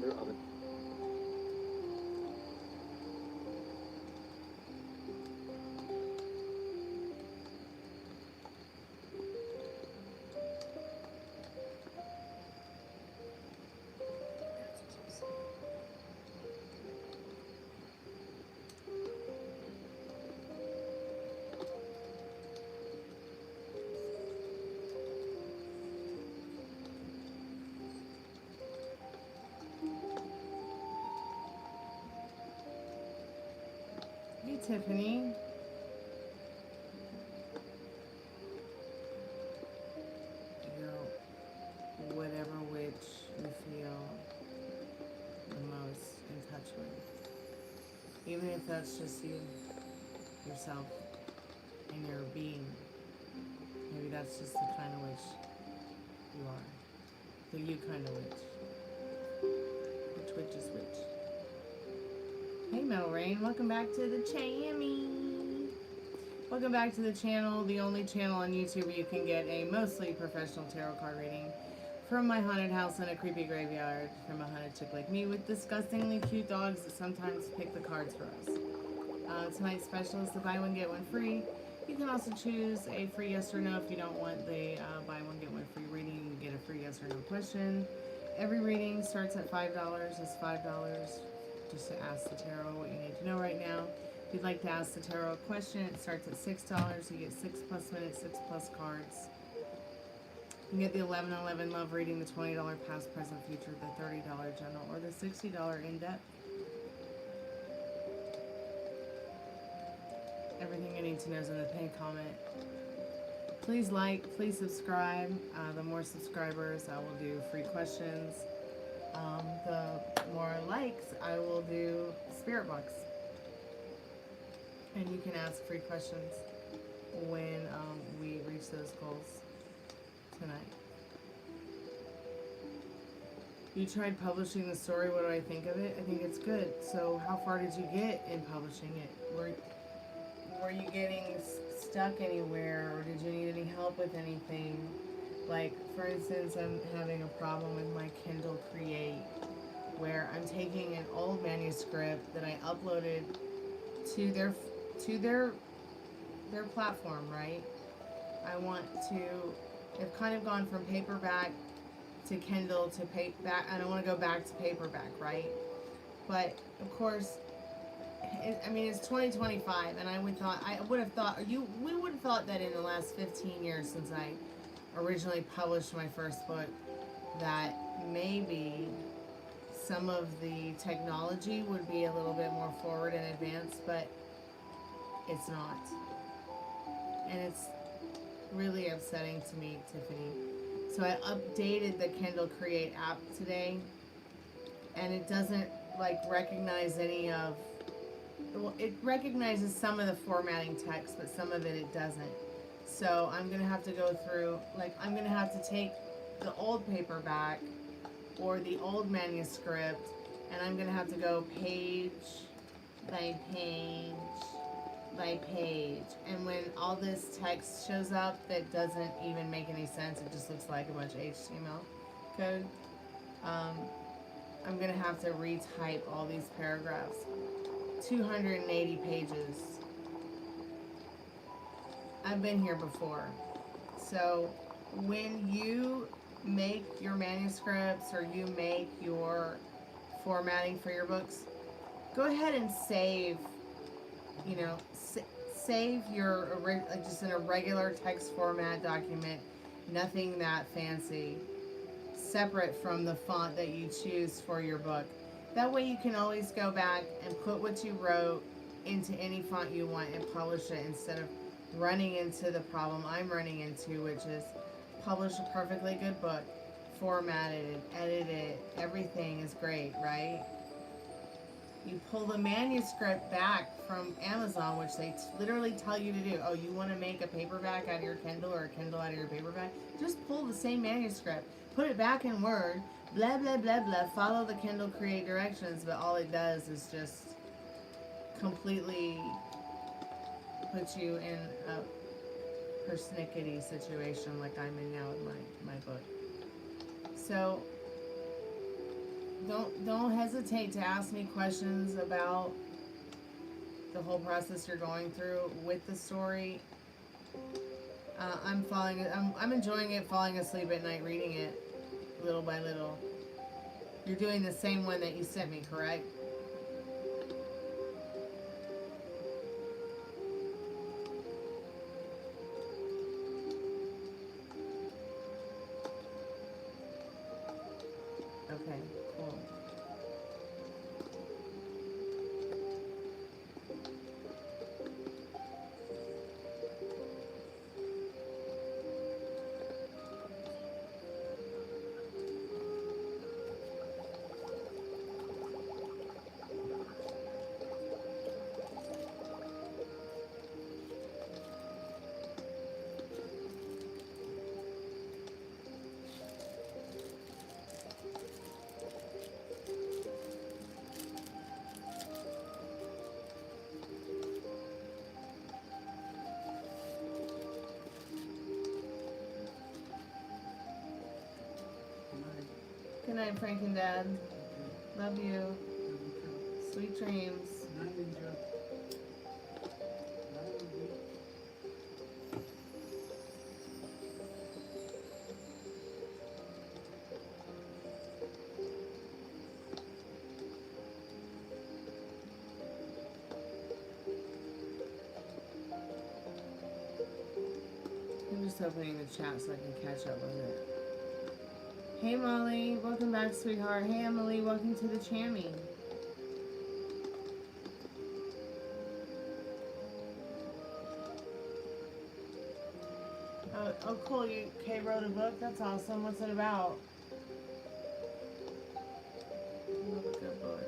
their oven. Hey, Tiffany. You're whatever witch you feel the most in touch with. Even if that's just you, yourself, and your being. Maybe that's just the kind of witch you are. The you kind of witch. Which witch is which? Hey Metal Rain, welcome back to the chammy. Welcome back to the channel, the only channel on YouTube where you can get a mostly professional tarot card reading from my haunted house in a creepy graveyard from a haunted chick like me with disgustingly cute dogs that sometimes pick the cards for us. Tonight's special is the buy one get one free. You can also choose a free yes or no if you don't want the buy one get one free reading. You can get a free yes or no question. Every reading starts at $5. It's $5 just to ask the tarot what you need to know right now. If you'd like to ask the tarot a question, it starts at $6. You get 6+ minutes, 6+ cards. You can get the 11/11 love reading, the $20 past, present, future, the $30 general, or the $60 in-depth. Everything you need to know is in the pinned comment. Please like, please subscribe. The more subscribers, I will do free questions. The more likes, I will do Spiritbox. And you can ask free questions when we reach those goals tonight. You tried publishing the story. What do I think of it? I think it's good. So how far did you get in publishing it? Were you getting stuck anywhere, or did you need any help with anything? Like, for instance, I'm having a problem with my Kindle Create, where I'm taking an old manuscript that I uploaded to their platform, right? I want to, they've kind of gone from paperback to Kindle to paperback, and I want to go back to paperback, right? But of course, I mean, it's 2025, and we would have thought that in the last 15 years since I originally published my first book, that maybe some of the technology would be a little bit more forward and advanced, but it's not. And it's really upsetting to me, Tiffany. So I updated the Kindle Create app today, and it doesn't like recognize any of, well, it recognizes some of the formatting text, but some of it doesn't. So I'm going to have to go through, like, I'm going to have to take the old paperback or the old manuscript, and I'm going to have to go page by page by page. And when all this text shows up that doesn't even make any sense, it just looks like a bunch of HTML code, I'm going to have to retype all these paragraphs. 280 pages. I've been here before. So when you make your manuscripts or you make your formatting for your books, go ahead and save, you know, save your, just in a regular text format document, nothing that fancy, separate from the font that you choose for your book. That way you can always go back and put what you wrote into any font you want and publish it, instead of running into the problem I'm running into, which is publish a perfectly good book, formatted, edited, everything is great, right? You pull the manuscript back from Amazon, which they literally tell you to do. Oh, you want to make a paperback out of your Kindle or a Kindle out of your paperback? Just pull the same manuscript, put it back in Word, blah, blah, blah, blah, follow the Kindle Create directions, but all it does is just completely put you in a persnickety situation like I'm in now with my book. So don't hesitate to ask me questions about the whole process you're going through with the story. I'm enjoying it, falling asleep at night reading it little by little. You're doing the same one that you sent me, correct? Okay, cool. Good night, Frank and Dad. Love you. Sweet dreams. I'm just opening the chat so I can catch up with it. Hey Molly, welcome back, sweetheart. Hey Emily, welcome to the Chammy. Oh cool, you Kay wrote a book? That's awesome. What's it about? Love a good book.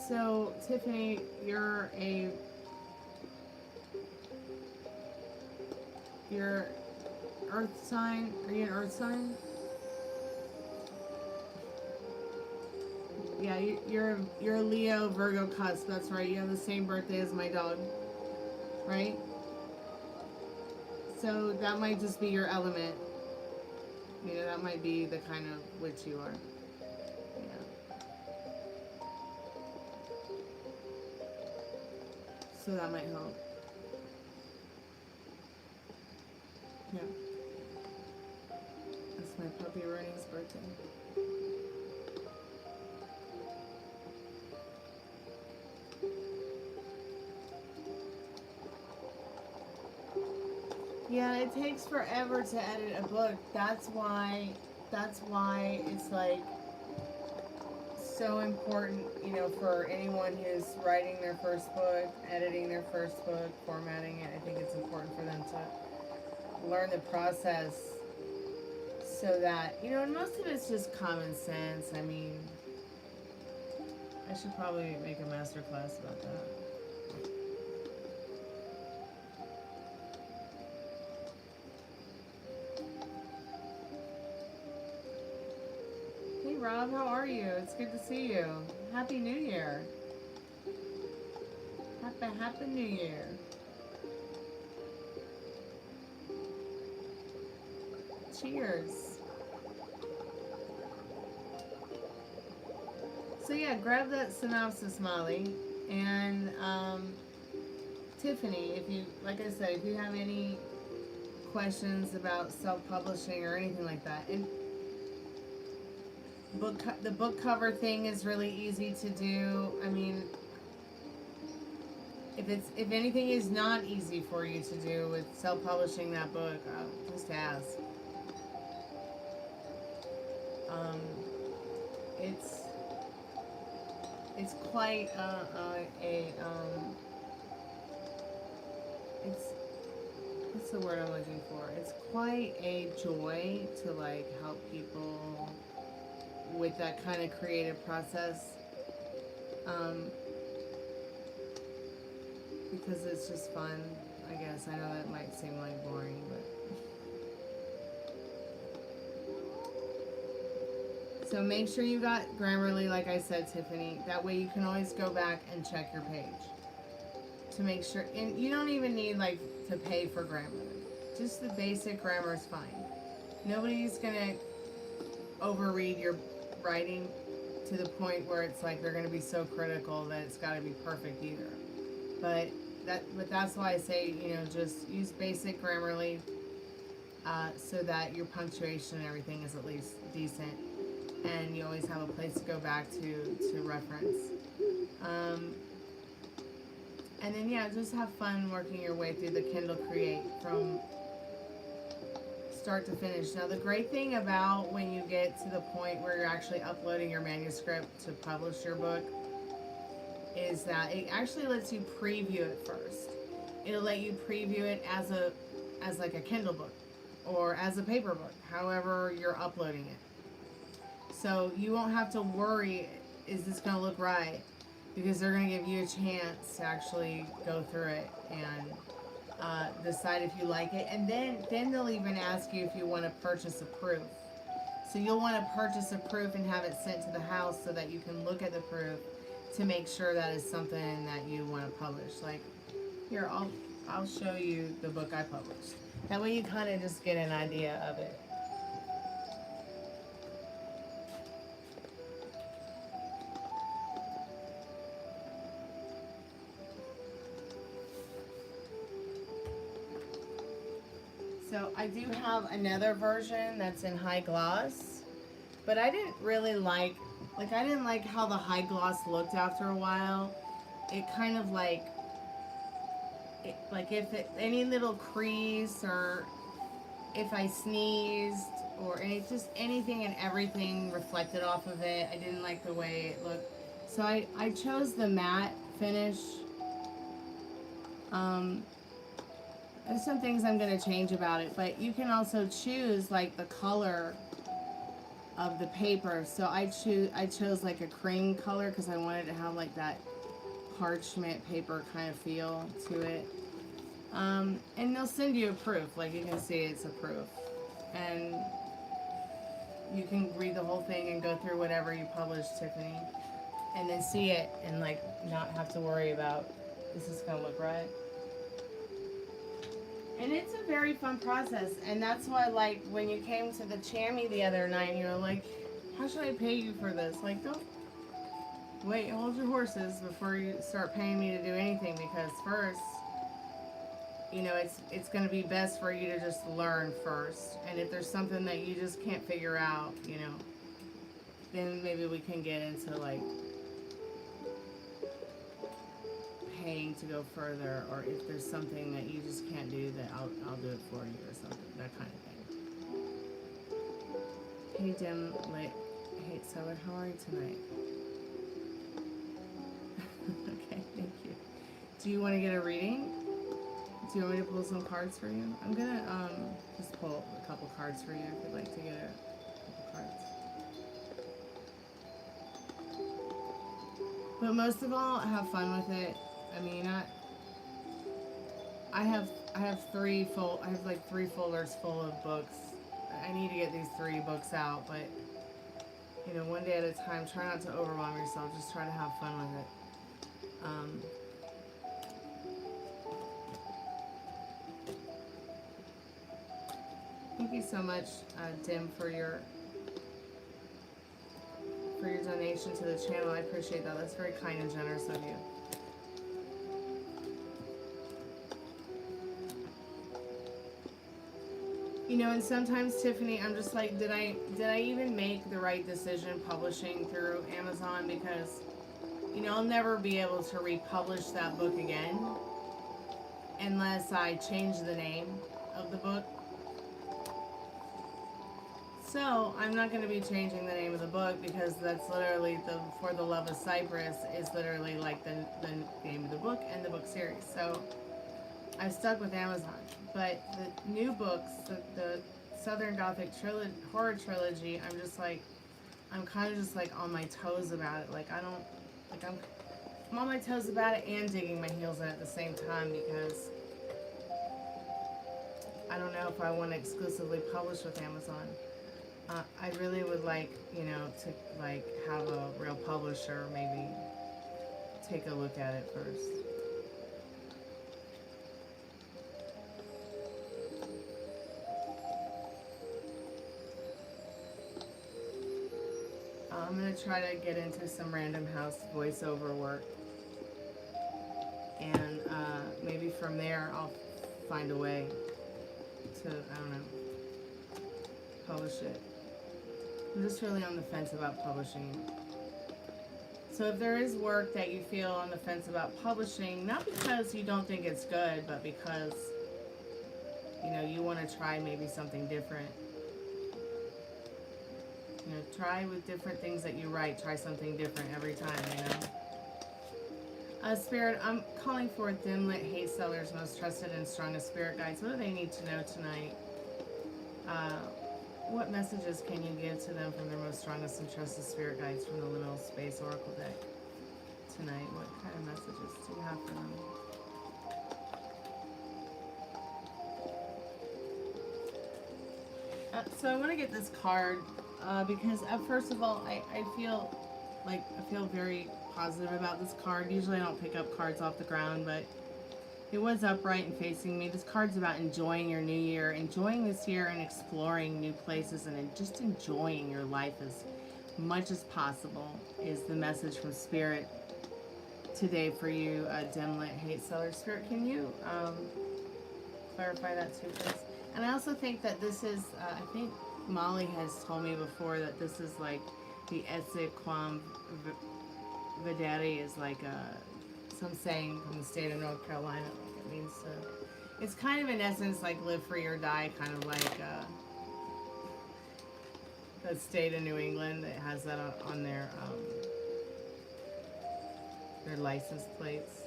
So Tiffany, you're Earth sign. Are you an Earth sign? Yeah, you're a Leo Virgo cusp. That's right. You have the same birthday as my dog, right? So that might just be your element. You know, that might be the kind of witch you are. So that might help. Yeah. That's my puppy Ronnie's birthday. Yeah, it takes forever to edit a book. That's why it's like so important, you know, for anyone who's writing their first book, editing their first book, formatting it. I think it's important for them to learn the process so that, you know, and most of it's just common sense. I mean, I should probably make a master class about that. Rob, how are you? It's good to see you. Happy New Year. Happy New Year. Cheers. So yeah, grab that synopsis, Molly. And Tiffany, if you, like I said, if you have any questions about self-publishing or anything like that, and the book cover thing is really easy to do. I mean, if anything is not easy for you to do with self-publishing that book, just ask. It's quite what's the word I'm looking for? It's quite a joy to like help people with that kind of creative process, because it's just fun, I guess. I know that might seem like boring, but So make sure you got Grammarly, like I said, Tiffany. That way you can always go back and check your page to make sure. And you don't even need like to pay for Grammarly. Just the basic grammar is fine. Nobody's gonna overread your writing to the point where it's like they're gonna be so critical that it's got to be perfect either. But that's why I say, you know, just use basic Grammarly so that your punctuation and everything is at least decent, and you always have a place to go back to reference. And then yeah, just have fun working your way through the Kindle Create from start to finish. Now the great thing about when you get to the point where you're actually uploading your manuscript to publish your book is that it actually lets you preview it first. It'll let you preview it as like a Kindle book or as a paper book, however you're uploading it. So you won't have to worry, is this going to look right? Because they're going to give you a chance to actually go through it and decide if you like it. And then they'll even ask you if you want to purchase a proof. So you'll want to purchase a proof and have it sent to the house so that you can look at the proof to make sure that is something that you want to publish. Like, here, I'll show you the book I published. That way you kind of just get an idea of it. So I do have another version that's in high gloss, but I didn't really like I didn't like how the high gloss looked after a while. It kind of like any little crease or if I sneezed or just anything and everything reflected off of it. I didn't like the way it looked. So I chose the matte finish. There's some things I'm going to change about it, but you can also choose like the color of the paper. So I chose like a cream color because I wanted to have like that parchment paper kind of feel to it. And they'll send you a proof. Like you can see, it's a proof, and you can read the whole thing and go through whatever you published, Tiffany, and then see it and like not have to worry about, is this gonna look right? And it's a very fun process, and that's why, like, when you came to the Chammy the other night, you know, like, how should I pay you for this? Like, don't wait, hold your horses before you start paying me to do anything, because first, you know, it's going to be best for you to just learn first. And if there's something that you just can't figure out, you know, then maybe we can get into, like, paying to go further, or if there's something that you just can't do, that I'll do it for you or something, that kind of thing. Hey Dim Lit, hey Seller, how are you tonight? Okay, thank you. Do you want to get a reading? Do you want me to pull some cards for you? I'm gonna just pull a couple cards for you if you'd like to get a couple cards. But most of all, have fun with it. I mean, I have like 3 folders full of books. I need to get these 3 books out, but you know, one day at a time. Try not to overwhelm yourself. Just try to have fun with it. Thank you so much, Dim, for your donation to the channel. I appreciate that. That's very kind and generous of you. You know, and sometimes, Tiffany, I'm just like, did I even make the right decision publishing through Amazon? Because, you know, I'll never be able to republish that book again unless I change the name of the book. So I'm not going to be changing the name of the book, because that's literally For the Love of Cypress is literally like the name of the book and the book series. So I've stuck with Amazon. But the new books, the Southern Gothic horror trilogy, I'm kind of just like on my toes about it. Like I'm on my toes about it and digging my heels in at the same time, because I don't know if I want to exclusively publish with Amazon. I really would like, you know, to like have a real publisher maybe take a look at it first. I'm going to try to get into some Random House voiceover work. And maybe from there I'll find a way to, I don't know, publish it. I'm just really on the fence about publishing. So if there is work that you feel on the fence about publishing, not because you don't think it's good, but because, you know, you want to try maybe something different. You know, try with different things that you write. Try something different every time, you know. Spirit, I'm calling for dim lit hate sellers, most trusted and strongest spirit guides. What do they need to know tonight? What messages can you give to them from their most strongest and trusted spirit guides from the Liminal Space Oracle deck tonight? What kind of messages do you have for them? So I want to get this card because first of all, I feel very positive about this card. Usually I don't pick up cards off the ground, but it was upright and facing me. This card's about enjoying your new year, enjoying this year and exploring new places and just enjoying your life as much as possible is the message from Spirit today for you, dim lit hate seller. Spirit, can you clarify that too, please? And I also think that this is, I think Molly has told me before that this is like the Esse Quam Vedere is like some saying from the state of North Carolina. Like it means to, it's kind of in essence like live free or die, kind of like the state of New England that has that on their license plates.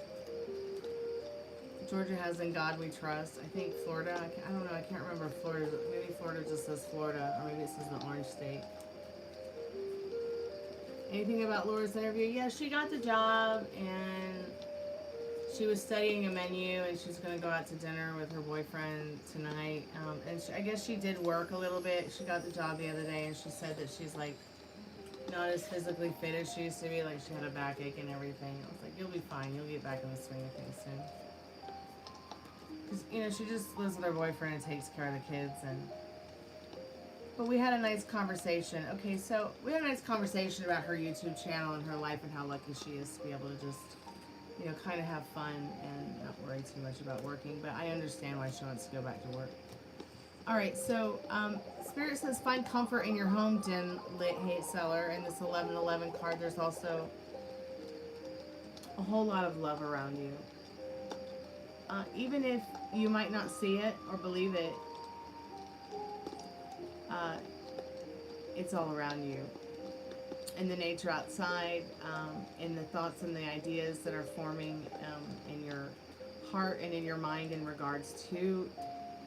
Georgia has In God We Trust. I think Florida, I don't know, I can't remember if Florida, maybe Florida just says Florida, or maybe it says the Orange State. Anything about Laura's interview? Yeah, she got the job, and she was studying a menu, and she's going to go out to dinner with her boyfriend tonight. And I guess she did work a little bit. She got the job the other day, and she said that she's, like, not as physically fit as she used to be. Like, she had a backache and everything. I was like, you'll be fine. You'll get back in the swing of things soon. Because, you know, she just lives with her boyfriend and takes care of the kids, and... But we had a nice conversation. Okay, so we had a nice conversation about her YouTube channel and her life and how lucky she is to be able to just, you know, kind of have fun and not worry too much about working. But I understand why she wants to go back to work. All right, so Spirit says find comfort in your home, dim lit hate seller. In this 1111 card, there's also a whole lot of love around you. Even if you might not see it or believe it, it's all around you. In the nature outside, in the thoughts and the ideas that are forming in your heart and in your mind in regards to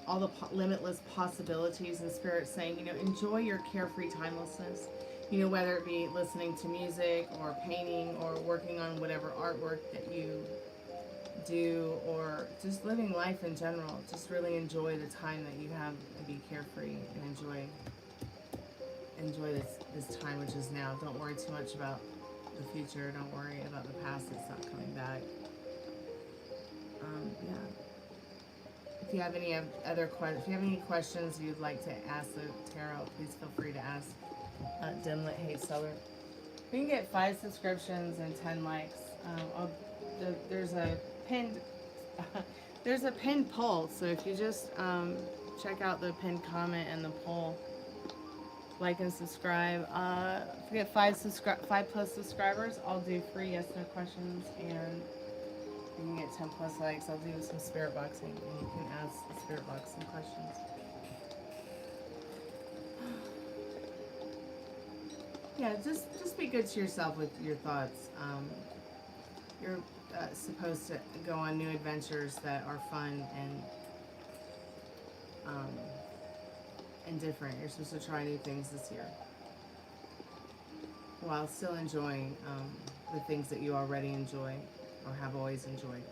all the limitless possibilities. And Spirit saying, you know, enjoy your carefree timelessness. You know, whether it be listening to music or painting or working on whatever artwork that you do, or just living life in general. Just really enjoy the time that you have and be carefree and enjoy this time, which is now. Don't worry too much about the future. Don't worry about the past. It's not coming back. Yeah. If you have any other questions, if you have any questions you'd like to ask the tarot, please feel free to ask dim lit hate seller. We can get 5 subscriptions and 10 likes. There's a pinned poll, so if you just check out the pinned comment and the poll, like and subscribe. If we get 5 plus subscribers, I'll do free yes no questions, and you can get 10 plus likes. I'll do some spirit boxing, and you can ask the spirit box some questions. Yeah, just be good to yourself with your thoughts. You're supposed to go on new adventures that are fun and different. You're supposed to try new things this year while still enjoying the things that you already enjoy or have always enjoyed.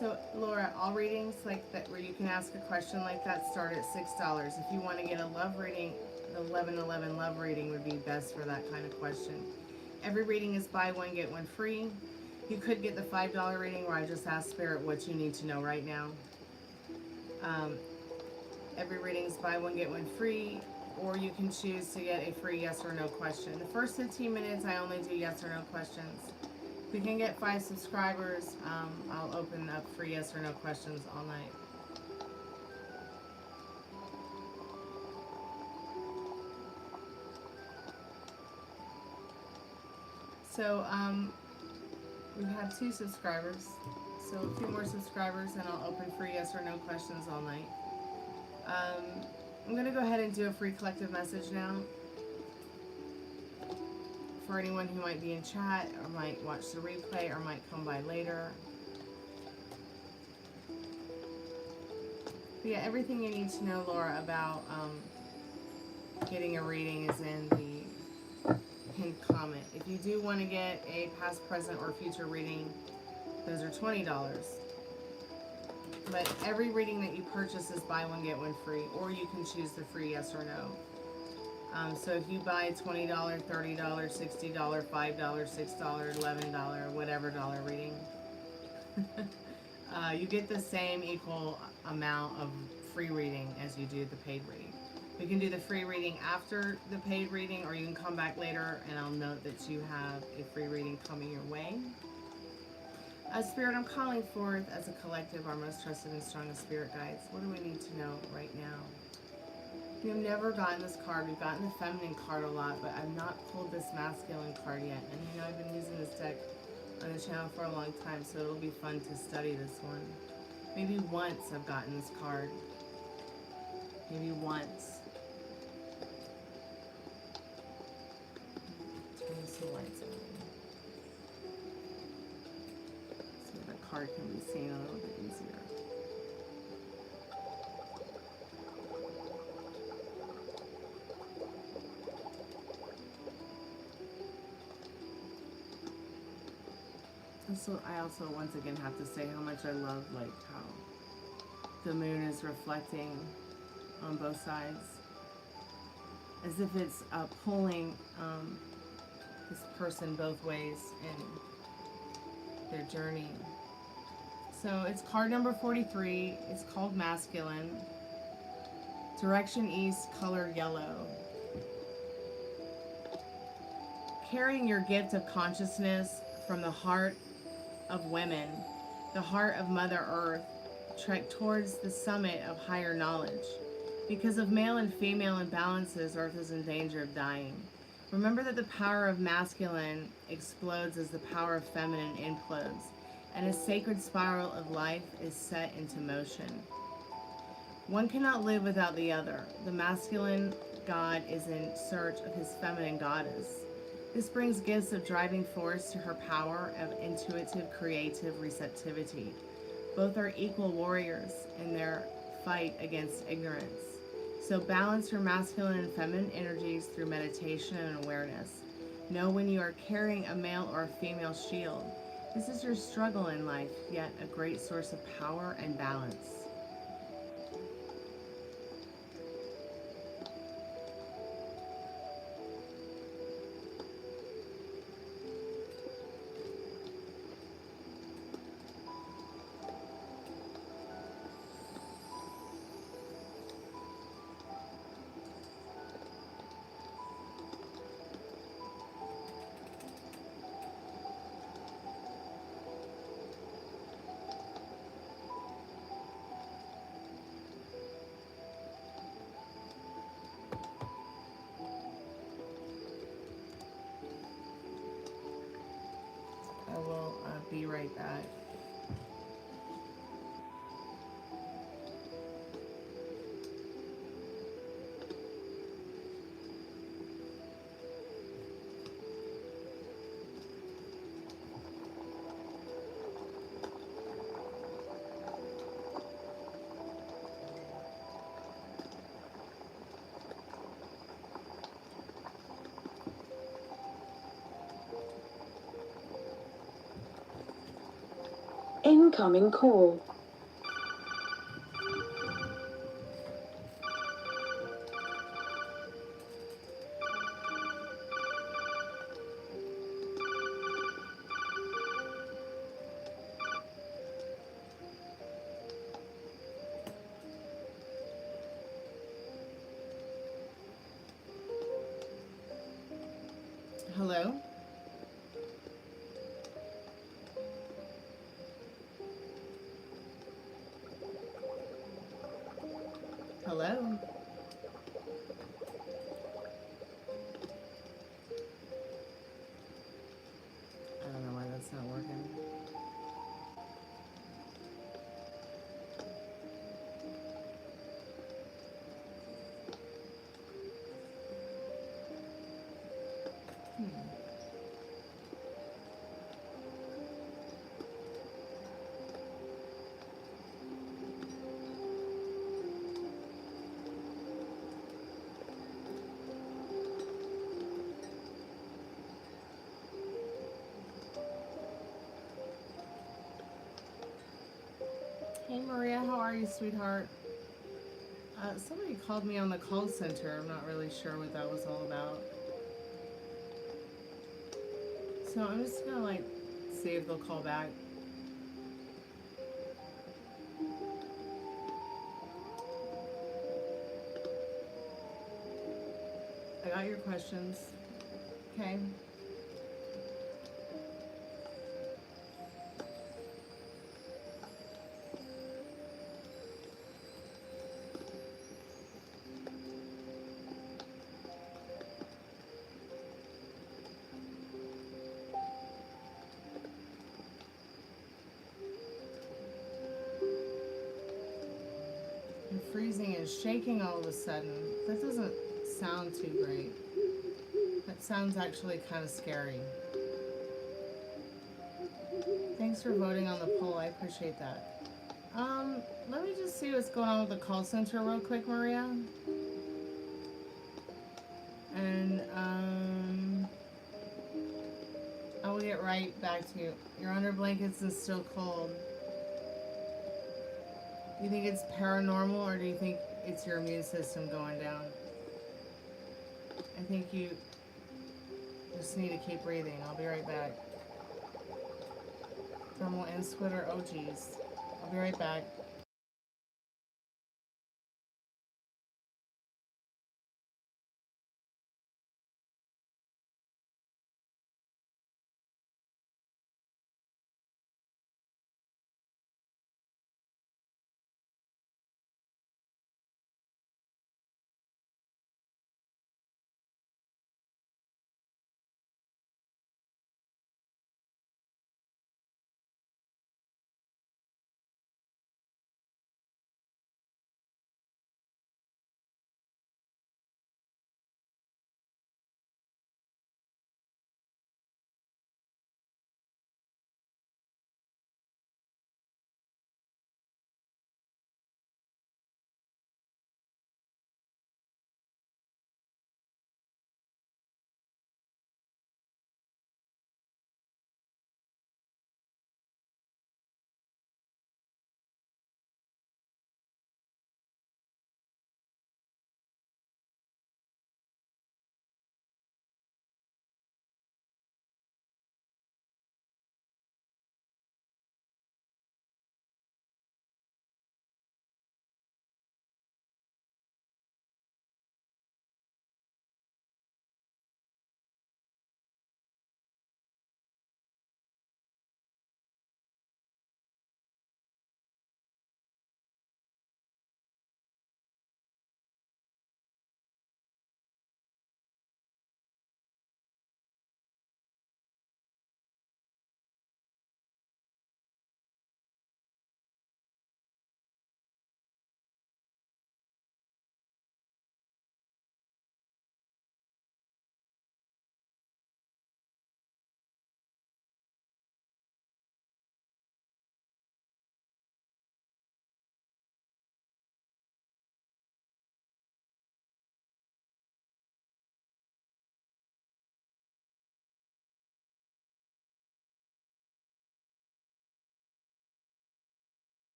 So, Laura, all readings like that where you can ask a question like that start at $6. If you want to get a love reading, the 1111 love reading would be best for that kind of question. Every reading is buy one, get one free. You could get the $5 reading where I just ask Spirit what you need to know right now. Every reading is buy one, get one free, or you can choose to get a free yes or no question. The first 15 minutes, I only do yes or no questions. If we can get 5 subscribers, I'll open up free yes or no questions all night. So, we have 2 subscribers. So a few more subscribers and I'll open free yes or no questions all night. I'm going to go ahead and do a free collective message now. For anyone who might be in chat or might watch the replay or might come by later. But yeah, everything you need to know, Laura, about getting a reading is in the pinned comment. If you do want to get a past, present, or future reading, those are $20. But every reading that you purchase is buy one, get one free, or you can choose the free yes or no. So if you buy $20, $30, $60, $5, $6, $11, whatever dollar reading, you get the same equal amount of free reading as you do the paid reading. We can do the free reading after the paid reading, or you can come back later and I'll note that you have a free reading coming your way. Spirit, I'm calling forth as a collective our most trusted and strongest spirit guides. What do we need to know right now? We've never gotten this card. We've gotten the feminine card a lot, but I've not pulled this masculine card yet. And you know, I've been using this deck on the channel for a long time, so it'll be fun to study this one. Maybe once I've gotten this card. Maybe once. Turn some lights on. So the card can be seen a little bit easier. So I also once again have to say how much I love like how the moon is reflecting on both sides, as if it's pulling this person both ways in their journey. So it's card number 43. It's called Masculine. Direction East, color yellow. Carrying your gift of consciousness from the heart of women, the heart of Mother Earth, trek towards the summit of higher knowledge. Because of male and female imbalances, Earth is in danger of dying. Remember that the power of masculine explodes as the power of feminine implodes, and a sacred spiral of life is set into motion. One cannot live without the other. The masculine god is in search of his feminine goddess. This brings gifts of driving force to her power of intuitive, creative receptivity. Both are equal warriors in their fight against ignorance. So balance your masculine and feminine energies through meditation and awareness. Know when you are carrying a male or a female shield. This is your struggle in life, yet a great source of power and balance. I will be right back. Incoming call. Hello? Hello? I don't know why that's not working. Hey Maria, how are you, sweetheart? Somebody called me on the call center. I'm not really sure what that was all about. So I'm just gonna like see if they'll call back. I got your questions. Okay. I'm freezing and shaking all of a sudden. That doesn't sound too great. That sounds actually kind of scary. Thanks for voting on the poll. I appreciate that. Let me just see what's going on with the call center real quick, Maria. And, I will get right back to you. You're under blankets and still cold. Do you think it's paranormal or do you think it's your immune system going down? I think you just need to keep breathing. I'll be right back. Thermal and Squitter, oh geez. I'll be right back.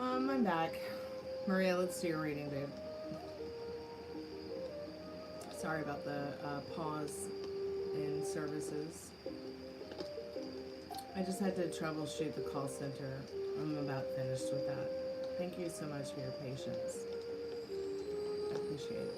I'm back. Maria, let's do your reading, babe. Sorry about the pause in services. I just had to troubleshoot the call center. I'm about finished with that. Thank you so much for your patience. I appreciate it.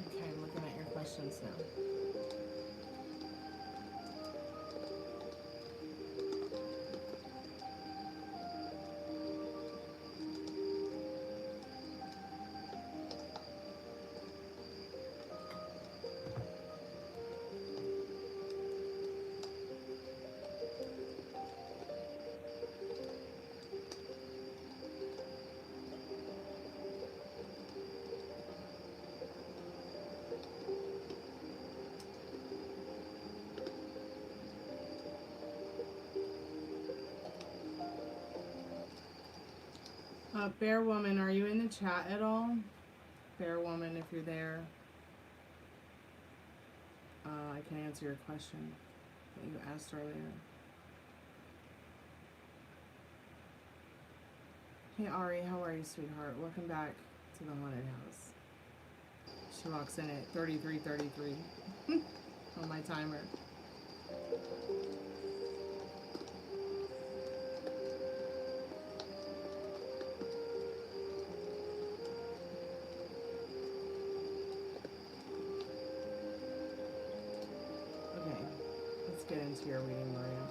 Okay, I'm looking at your questions now. Bear Woman, are you in the chat at all? Bear Woman, if you're there, I can answer your question that you asked earlier. Hey Ari, how are you, sweetheart? Welcome back to the haunted house. She walks in at 33:33 on my timer. Get into your reading, Maria.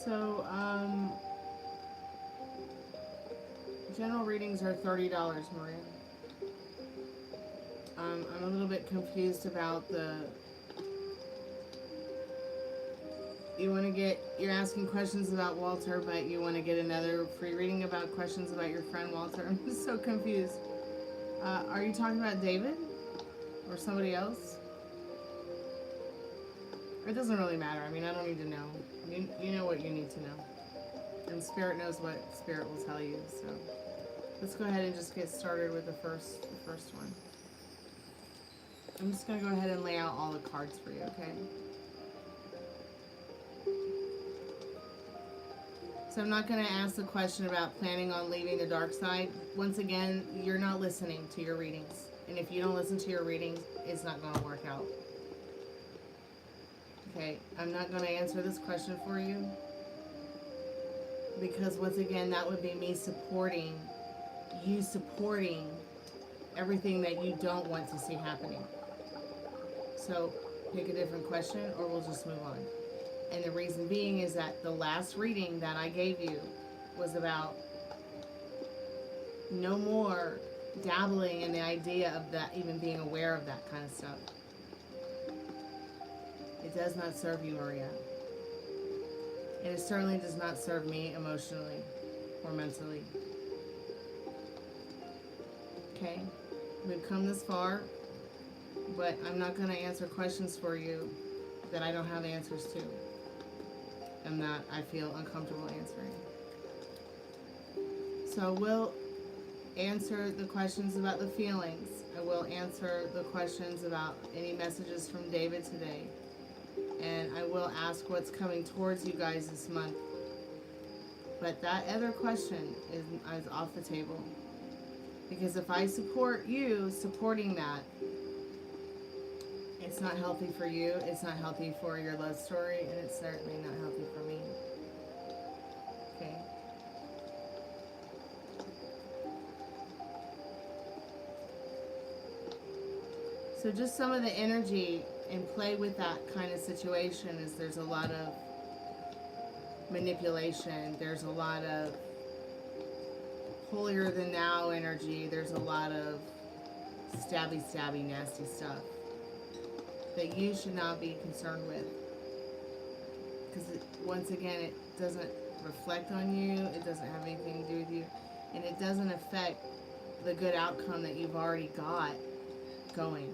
So, general readings are $30, Maria. I'm a little bit confused about you're asking questions about Walter, but you want to get another free reading about questions about your friend Walter. I'm just so confused. Are you talking about David or somebody else? It doesn't really matter. I mean, I don't need to know. You know what you need to know. And Spirit knows what Spirit will tell you, so let's go ahead and just get started with the first one. I'm just going to go ahead and lay out all the cards for you, okay? So I'm not going to ask the question about planning on leaving the dark side. Once again, you're not listening to your readings. And if you don't listen to your readings, it's not going to work out. Okay, I'm not going to answer this question for you. Because once again, that would be me supporting everything that you don't want to see happening. So pick a different question or we'll just move on. And the reason being is that the last reading that I gave you was about no more dabbling in the idea of that, even being aware of that kind of stuff. It does not serve you, Maria. And it certainly does not serve me emotionally or mentally. Okay? We've come this far, but I'm not going to answer questions for you that I don't have answers to and that I feel uncomfortable answering. So we'll answer the questions about the feelings. I will answer the questions about any messages from David today. And I will ask what's coming towards you guys this month. But that other question is off the table. Because if I support you supporting that, it's not healthy for you, it's not healthy for your love story, and it's certainly not healthy for me. Okay? So just some of the energy and play with that kind of situation is there's a lot of manipulation, there's a lot of holier than thou energy, there's a lot of stabby, nasty stuff that you should not be concerned with. because once again, it doesn't reflect on you, it doesn't have anything to do with you, and it doesn't affect the good outcome that you've already got going.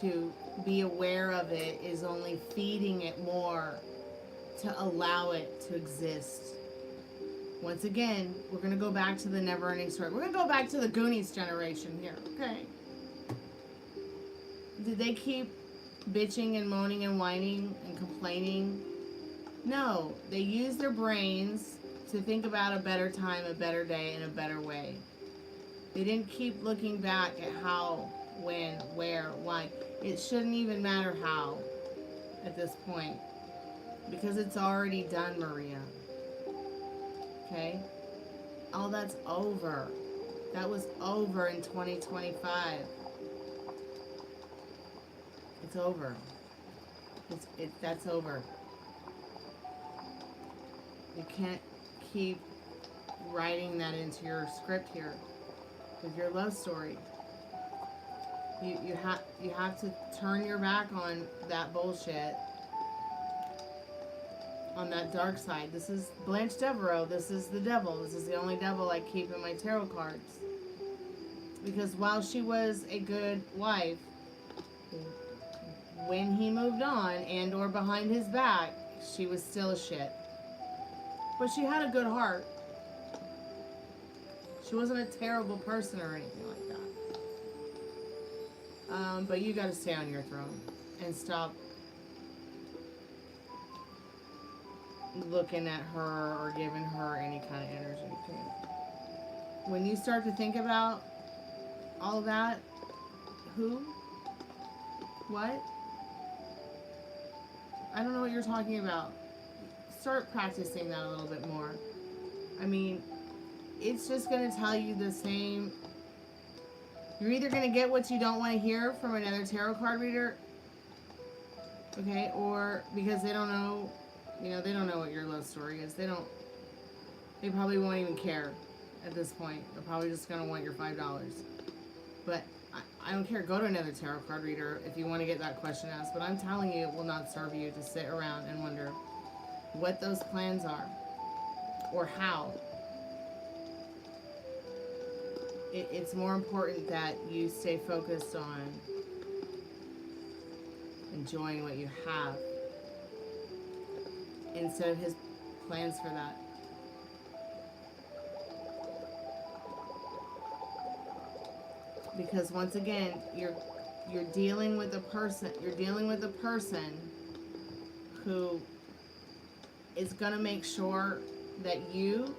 To be aware of it is only feeding it more to allow it to exist. Once again, we're going to go back to the never-ending story. We're going to go back to the Goonies generation here, okay? Did they keep bitching and moaning and whining and complaining? No, they used their brains to think about a better time, a better day, and a better way. They didn't keep looking back at how, when, where, why. It shouldn't even matter how at this point, because it's already done, Maria. Okay? All that's over. That was over in 2025. It's over. That's over. You can't keep writing that into your script here with your love story. You have to turn your back on that bullshit, on that dark side. This is Blanche Devereaux. This is the devil. This is the only devil I keep in my tarot cards. Because while she was a good wife, when he moved on and or behind his back, she was still a shit. But she had a good heart. She wasn't a terrible person or anything like that. But you gotta stay on your throne and stop looking at her or giving her any kind of energy. When you start to think about all that, who? What? I don't know what you're talking about. Start practicing that a little bit more. I mean, it's just going to tell you the same. You're either going to get what you don't want to hear from another tarot card reader, okay, or because they don't know, you know, they don't know what your love story is. They probably won't even care at this point. They're probably just going to want your $5. But I don't care. Go to another tarot card reader if you want to get that question asked. But I'm telling you, it will not serve you to sit around and wonder what those plans are or how. It's more important that you stay focused on enjoying what you have instead of his plans for that. Because once again, you're dealing with a person. You're dealing with a person who is going to make sure that you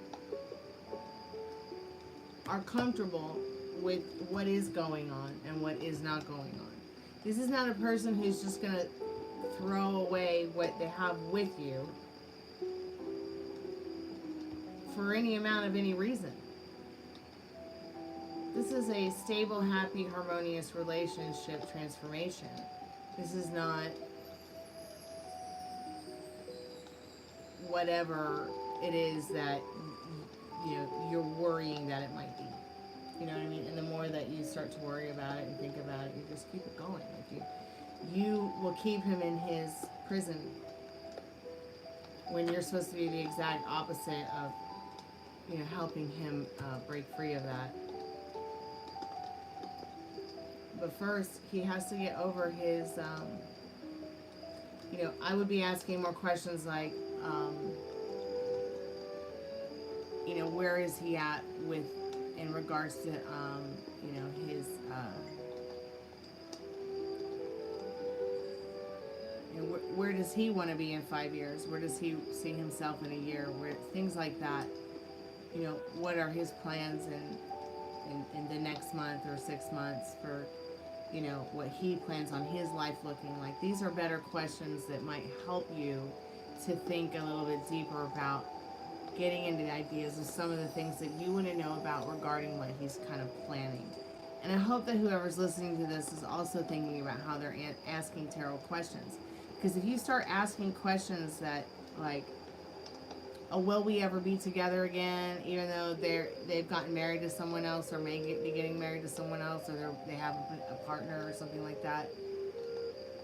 are comfortable with what is going on and what is not going on. This is not a person who's just going to throw away what they have with you for any amount of any reason. This is a stable, happy, harmonious relationship transformation. This is not whatever it is that you're worrying that it might be. You know what I mean? And the more that you start to worry about it and think about it, you just keep it going. Like you will keep him in his prison when you're supposed to be the exact opposite of, helping him break free of that. But first, he has to get over his, I would be asking more questions like, where is he at in regards to, his, where does he want to be in 5 years? Where does he see himself in a year? Things like that. What are his plans in the next month or 6 months for, what he plans on his life looking like? These are better questions that might help you to think a little bit deeper about getting into the ideas of some of the things that you want to know about regarding what he's kind of planning. And I hope that whoever's listening to this is also thinking about how they're asking tarot questions. Because if you start asking questions that, like, will we ever be together again, even though they've gotten married to someone else, or may be getting married to someone else, or they have a partner or something like that,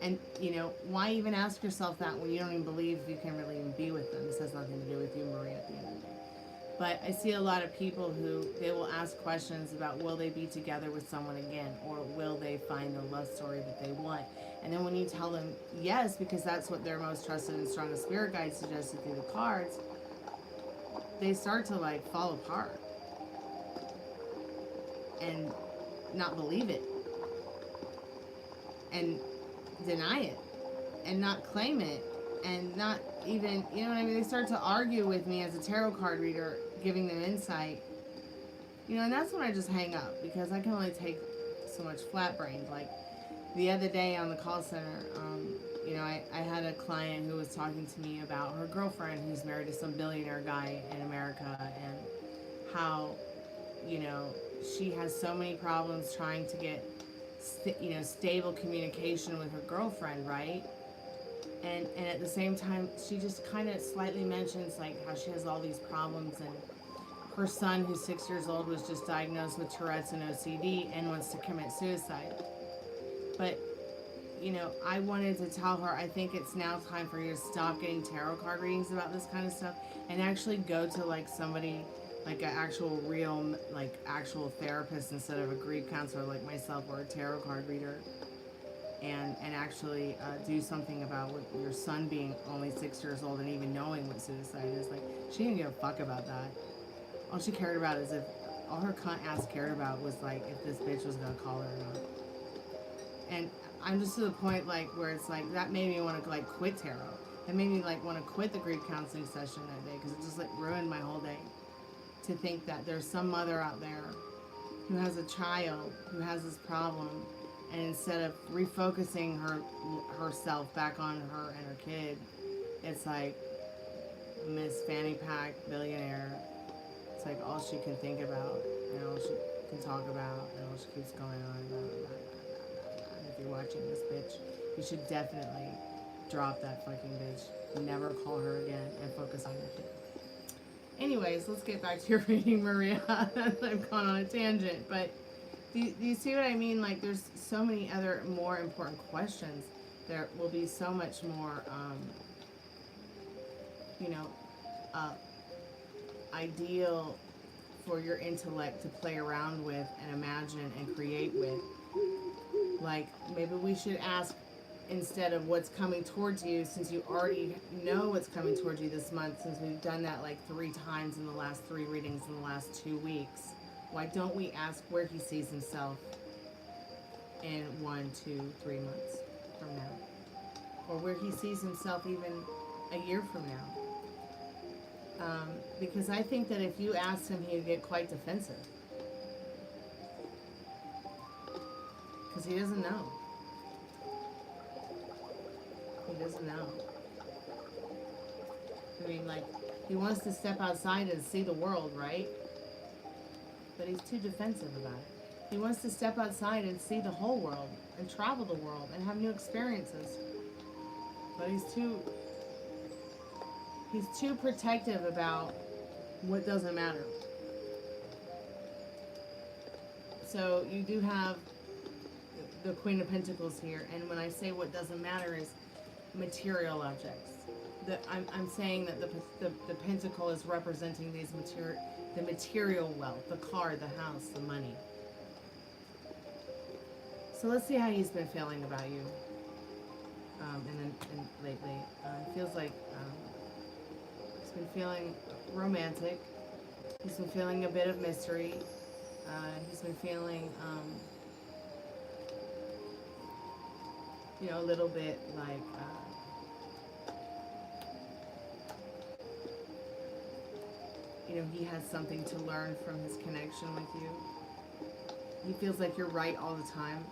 And, you know, why even ask yourself that when you don't even believe you can really even be with them? This has nothing to do with you, Maria, at the end of the day. But I see a lot of people who, they will ask questions about will they be together with someone again, or will they find the love story that they want. And then when you tell them yes, because that's what their most trusted and strongest spirit guide suggested through the cards, they start to like fall apart and not believe it and deny it and not claim it and not even, you know what I mean? They start to argue with me as a tarot card reader, giving them insight, you know, and that's when I just hang up, because I can only take so much flat-brained. Like the other day on the call center, you know, I had a client who was talking to me about her girlfriend who's married to some billionaire guy in America, and how, you know, she has so many problems trying to get you know, stable communication with her girlfriend, right? And at the same time, she just kind of slightly mentions like how she has all these problems, and her son, who's 6 years old, was just diagnosed with Tourette's and OCD and wants to commit suicide. But, you know, I wanted to tell her, I think it's now time for you to stop getting tarot card readings about this kind of stuff and actually go to like somebody, like an actual real, like actual therapist instead of a grief counselor like myself or a tarot card reader, and actually do something about what your son being only 6 years old and even knowing what suicide is. Like, she didn't give a fuck about that. All she cared about is if, all her cunt ass cared about was like if this bitch was gonna call her or not. And I'm just to the point like where it's like, that made me want to like quit tarot. It made me like want to quit the grief counseling session that day, because it just like ruined my whole day. To think that there's some mother out there who has a child who has this problem, and instead of refocusing herself back on her and her kid, it's like Miss Fanny Pack billionaire. It's like all she can think about, and all she can talk about, and all she keeps going on. Blah, blah, blah, blah, blah. And if you're watching this bitch, you should definitely drop that fucking bitch. Never call her again and focus on your kid. Anyways, let's get back to your reading, Maria. I've gone on a tangent, but do you see what I mean? Like, there's so many other more important questions. There will be so much more, you know, ideal for your intellect to play around with and imagine and create with. Like, maybe we should ask, instead of what's coming towards you, since you already know what's coming towards you this month, since we've done that like 3 times in the last 3 readings in the last 2 weeks, why don't we ask where he sees himself in 1, 2, 3 months from now, or where he sees himself even a year from now? Because I think that if you asked him, he'd get quite defensive, because he doesn't know. He doesn't know. I mean, like, he wants to step outside and see the world, right? But he's too defensive about it. He wants to step outside and see the whole world and travel the world and have new experiences. But he's too protective about what doesn't matter. So you do have the Queen of Pentacles here, and when I say what doesn't matter is material objects. I'm saying that the pentacle is representing these the material wealth, the car, the house, the money. So let's see how he's been feeling about you. And lately, it feels like he's been feeling romantic. He's been feeling a bit of mystery. He's been feeling, you know, a little bit like. You know, he has something to learn from his connection with you. He feels like you're right all the time.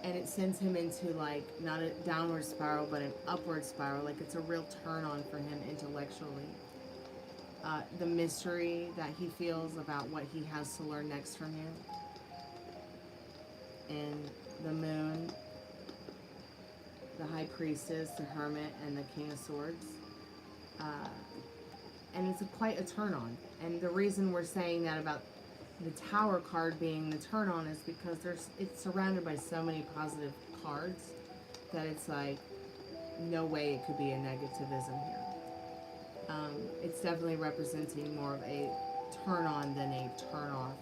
And it sends him into, like, not a downward spiral, but an upward spiral. Like, it's a real turn on for him intellectually. The mystery that he feels about what he has to learn next from you. And the moon, the high priestess, the hermit, and the king of swords. And it's quite a turn on. And the reason we're saying that about the Tower card being the turn on is because it's surrounded by so many positive cards. that it's like, no way it could be a negativism here. It's definitely representing more of a turn on than a turn off.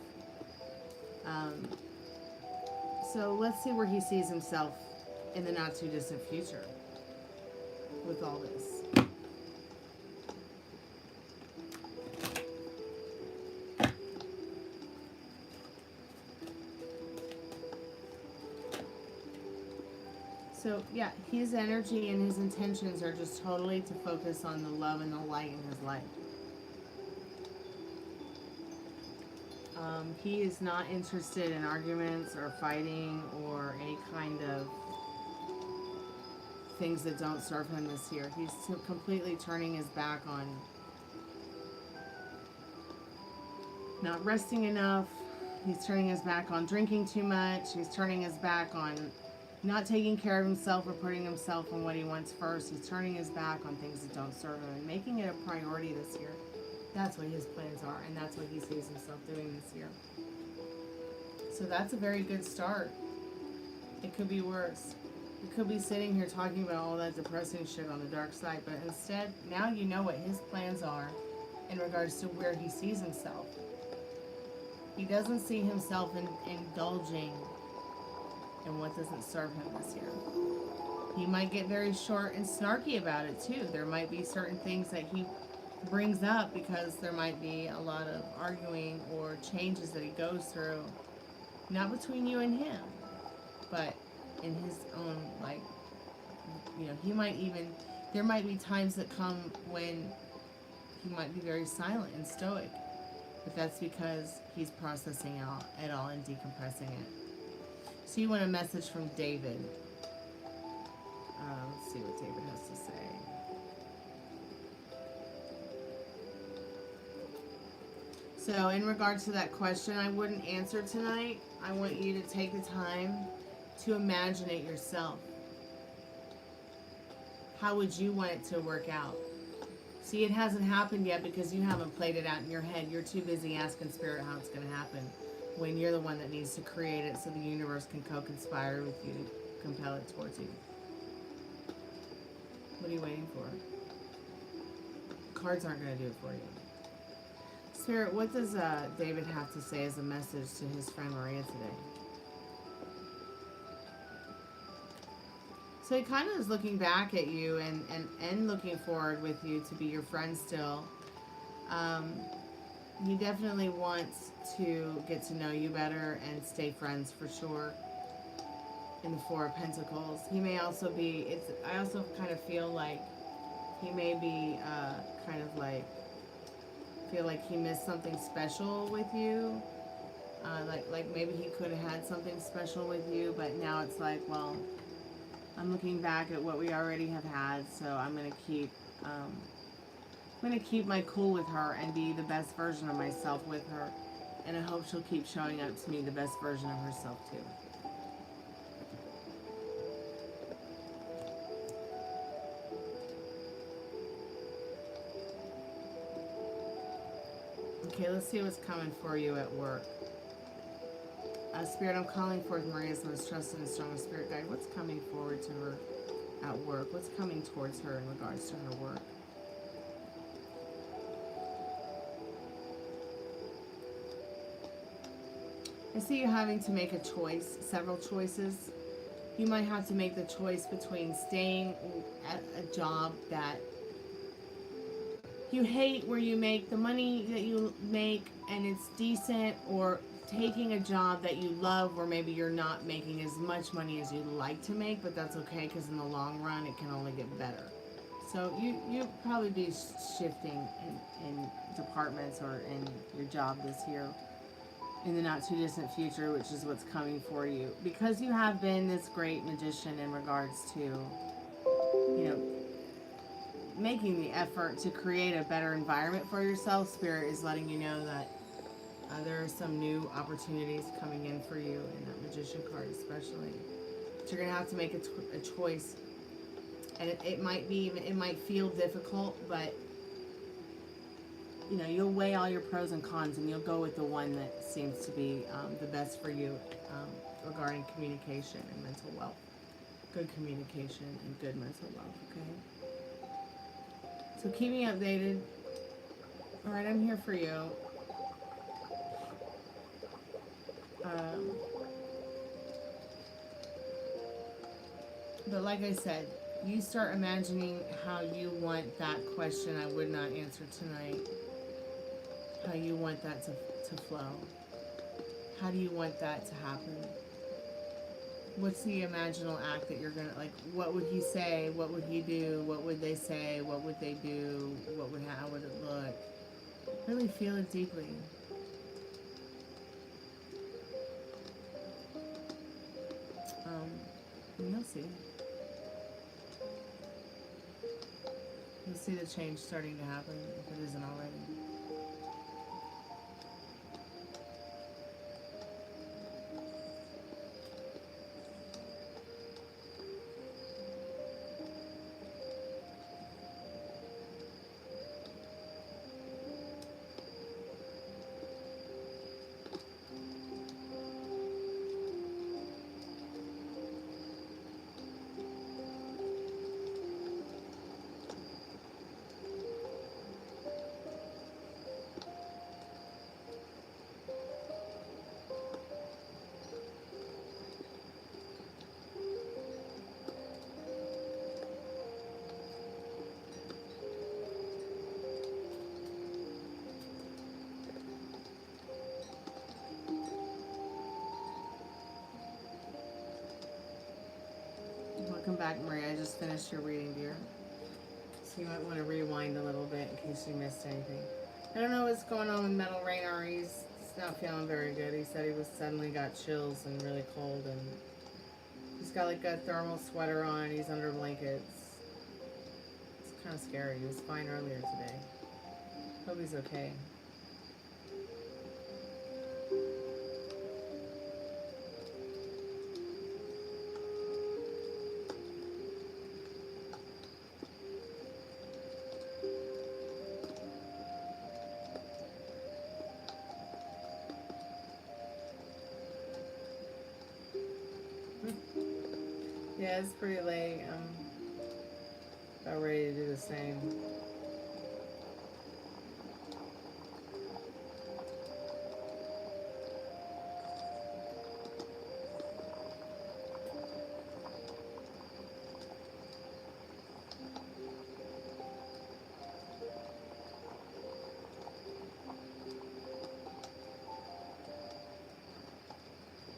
So let's see where he sees himself in the not too distant future with all this. So yeah, his energy and his intentions are just totally to focus on the love and the light in his life. He is not interested in arguments or fighting or any kind of things that don't serve him this year. He's completely turning his back on not resting enough. He's turning his back on drinking too much. He's turning his back on not taking care of himself or putting himself on what he wants first. He's turning his back on things that don't serve him and making it a priority this year. That's what his plans are, and that's what he sees himself doing this year. So that's a very good start. It could be worse. You could be sitting here talking about all that depressing shit on the dark side, but instead, now you know what his plans are in regards to where he sees himself. He doesn't see himself indulging in what doesn't serve him this year. He might get very short and snarky about it too. There might be certain things that he brings up because there might be a lot of arguing or changes that he goes through, not between you and him, but in his own, like, you know, he might even, there might be times that come when he might be very silent and stoic, but that's because he's processing it all and decompressing it. So you want a message from David. Let's see what David has to say. So in regards to that question, I wouldn't answer tonight. I want you to take the time to imagine it yourself. How would you want it to work out? See, it hasn't happened yet because you haven't played it out in your head. You're too busy asking Spirit how it's going to happen when you're the one that needs to create it so the universe can co-conspire with you to compel it towards you. What are you waiting for? Cards aren't going to do it for you. Spirit, what does David have to say as a message to his friend Maria today? So he kind of is looking back at you and looking forward with you to be your friend still. He definitely wants to get to know you better and stay friends for sure. In the Four of Pentacles, he may also be, I also kind of feel like he may be kind of like, feel like he missed something special with you. Like maybe he could have had something special with you, but now it's like, well, I'm looking back at what we already have had, so I'm gonna keep my cool with her and be the best version of myself with her, and I hope she'll keep showing up to me the best version of herself too. Okay, let's see what's coming for you at work. Spirit, I'm calling forth Maria's most trusted and strongest spirit guide. What's coming forward to her at work? What's coming towards her in regards to her work? I see you having to make a choice, several choices. You might have to make the choice between staying at a job that you hate, where you make the money that you make and it's decent, or taking a job that you love where maybe you're not making as much money as you'd like to make, but that's okay because in the long run it can only get better. So you'll probably be shifting in departments or in your job this year in the not too distant future, which is what's coming for you. Because you have been this great magician in regards to, you know, making the effort to create a better environment for yourself, Spirit is letting you know that there are some new opportunities coming in for you, in that Magician card especially. But you're going to have to make a choice. And it might feel difficult, but you know, you'll weigh all your pros and cons and you'll go with the one that seems to be the best for you regarding communication and mental wealth. good communication and good mental health, okay? So keep me updated. Alright, I'm here for you. But like I said, you start imagining how you want that question I would not answer tonight. How you want that to flow. How do you want that to happen? What's the imaginal act that you're gonna, like, what would he say? What would he do? What would they say? What would they do? How would it look? Really feel it deeply. And you'll see. You'll see the change starting to happen if it isn't already. Welcome back, Maria. I just finished your reading, dear. So you might want to rewind a little bit in case you missed anything. I don't know what's going on with Metal Rainer. He's not feeling very good. He said he was suddenly got chills and really cold, and he's got like a thermal sweater on. He's under blankets. It's kind of scary. He was fine earlier today. Hope he's okay. Yeah, it's pretty late. I'm about ready to do the same.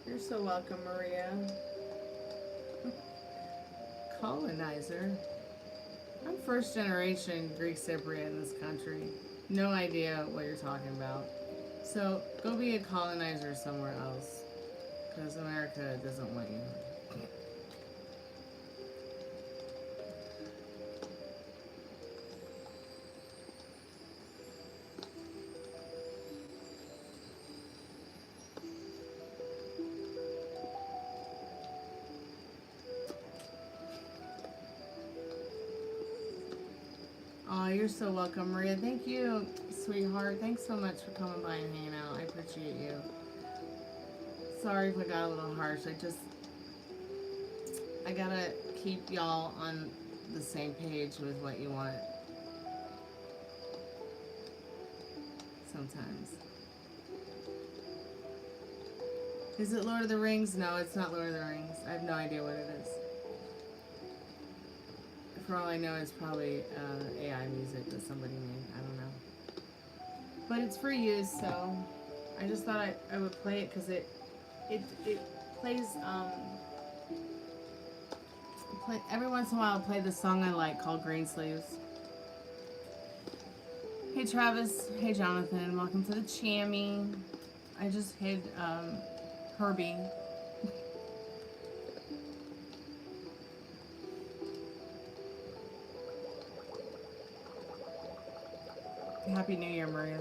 You're so welcome, Maria. Colonizer. I'm first generation Greek Cypriot in this country. No idea what you're talking about. So go be a colonizer somewhere else, because America doesn't want you. Oh, you're so welcome, Maria. Thank you, sweetheart. Thanks so much for coming by and hanging out. I appreciate you. Sorry if I got a little harsh. I gotta keep y'all on the same page with what you want. Sometimes. Is it Lord of the Rings? No, it's not Lord of the Rings. I have no idea what it is. For all I know, it's probably AI music that somebody made. I don't know. But it's free use, so I just thought I would play it because it plays, every once in a while I'll play the song I like called Green Sleeves. Hey Travis, hey Jonathan, welcome to the Chammy. I just hid Herbie. Happy New Year, Maria.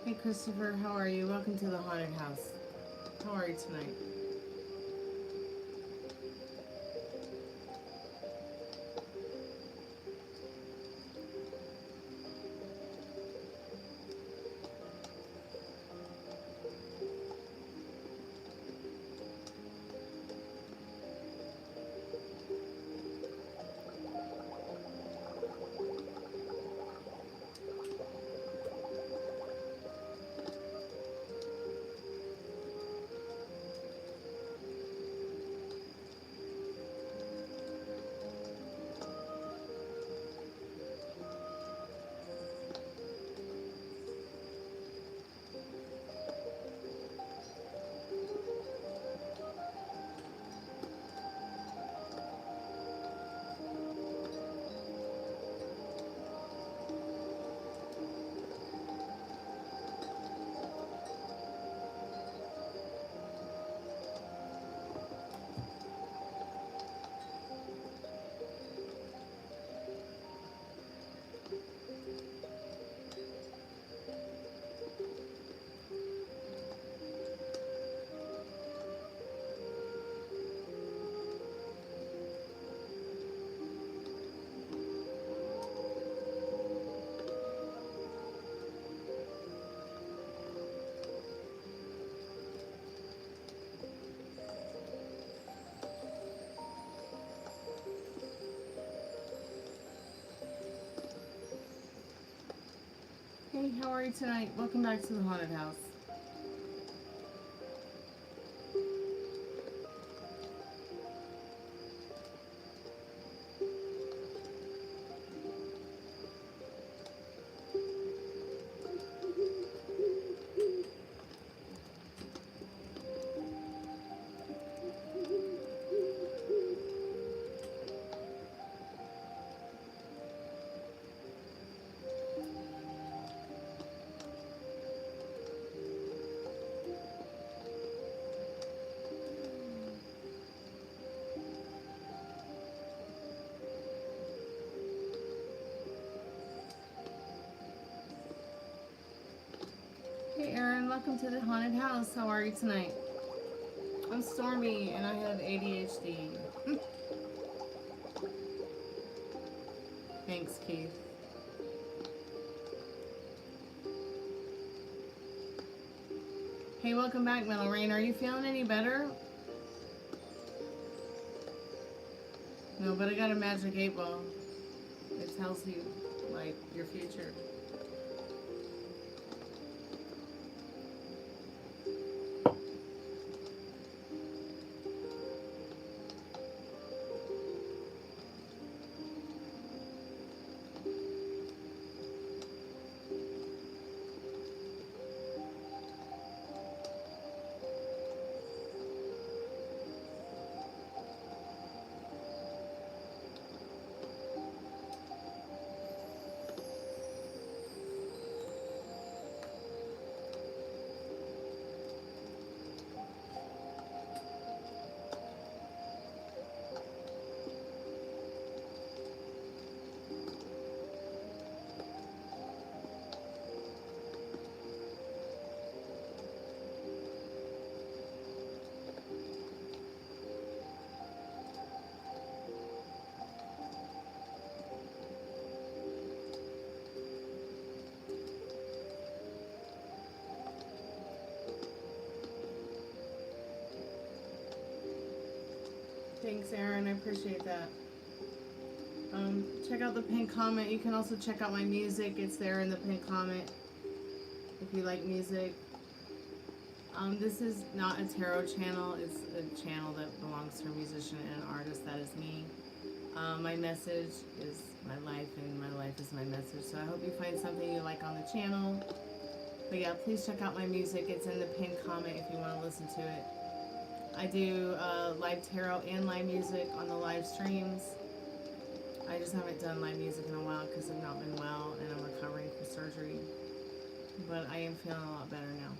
Hey Christopher, how are you? Welcome to the haunted house. How are you tonight? Hey, how are you tonight? Welcome back to the haunted house. Hey Erin, welcome to the haunted house. How are you tonight? I'm Stormy and I have ADHD. Thanks, Keith. Hey, welcome back, Metal Rain. Are you feeling any better? No, but I got a magic 8-ball. It tells you, like, your future. Thanks, Aaron. I appreciate that. Check out the pinned comment. You can also check out my music. It's there in the pinned comment if you like music. This is not a tarot channel. It's a channel that belongs to a musician and an artist. That is me. My message is my life, and my life is my message. So I hope you find something you like on the channel. But yeah, please check out my music. It's in the pinned comment if you want to listen to it. I do live tarot and live music on the live streams. I just haven't done live music in a while because I've not been well and I'm recovering from surgery. But I am feeling a lot better now.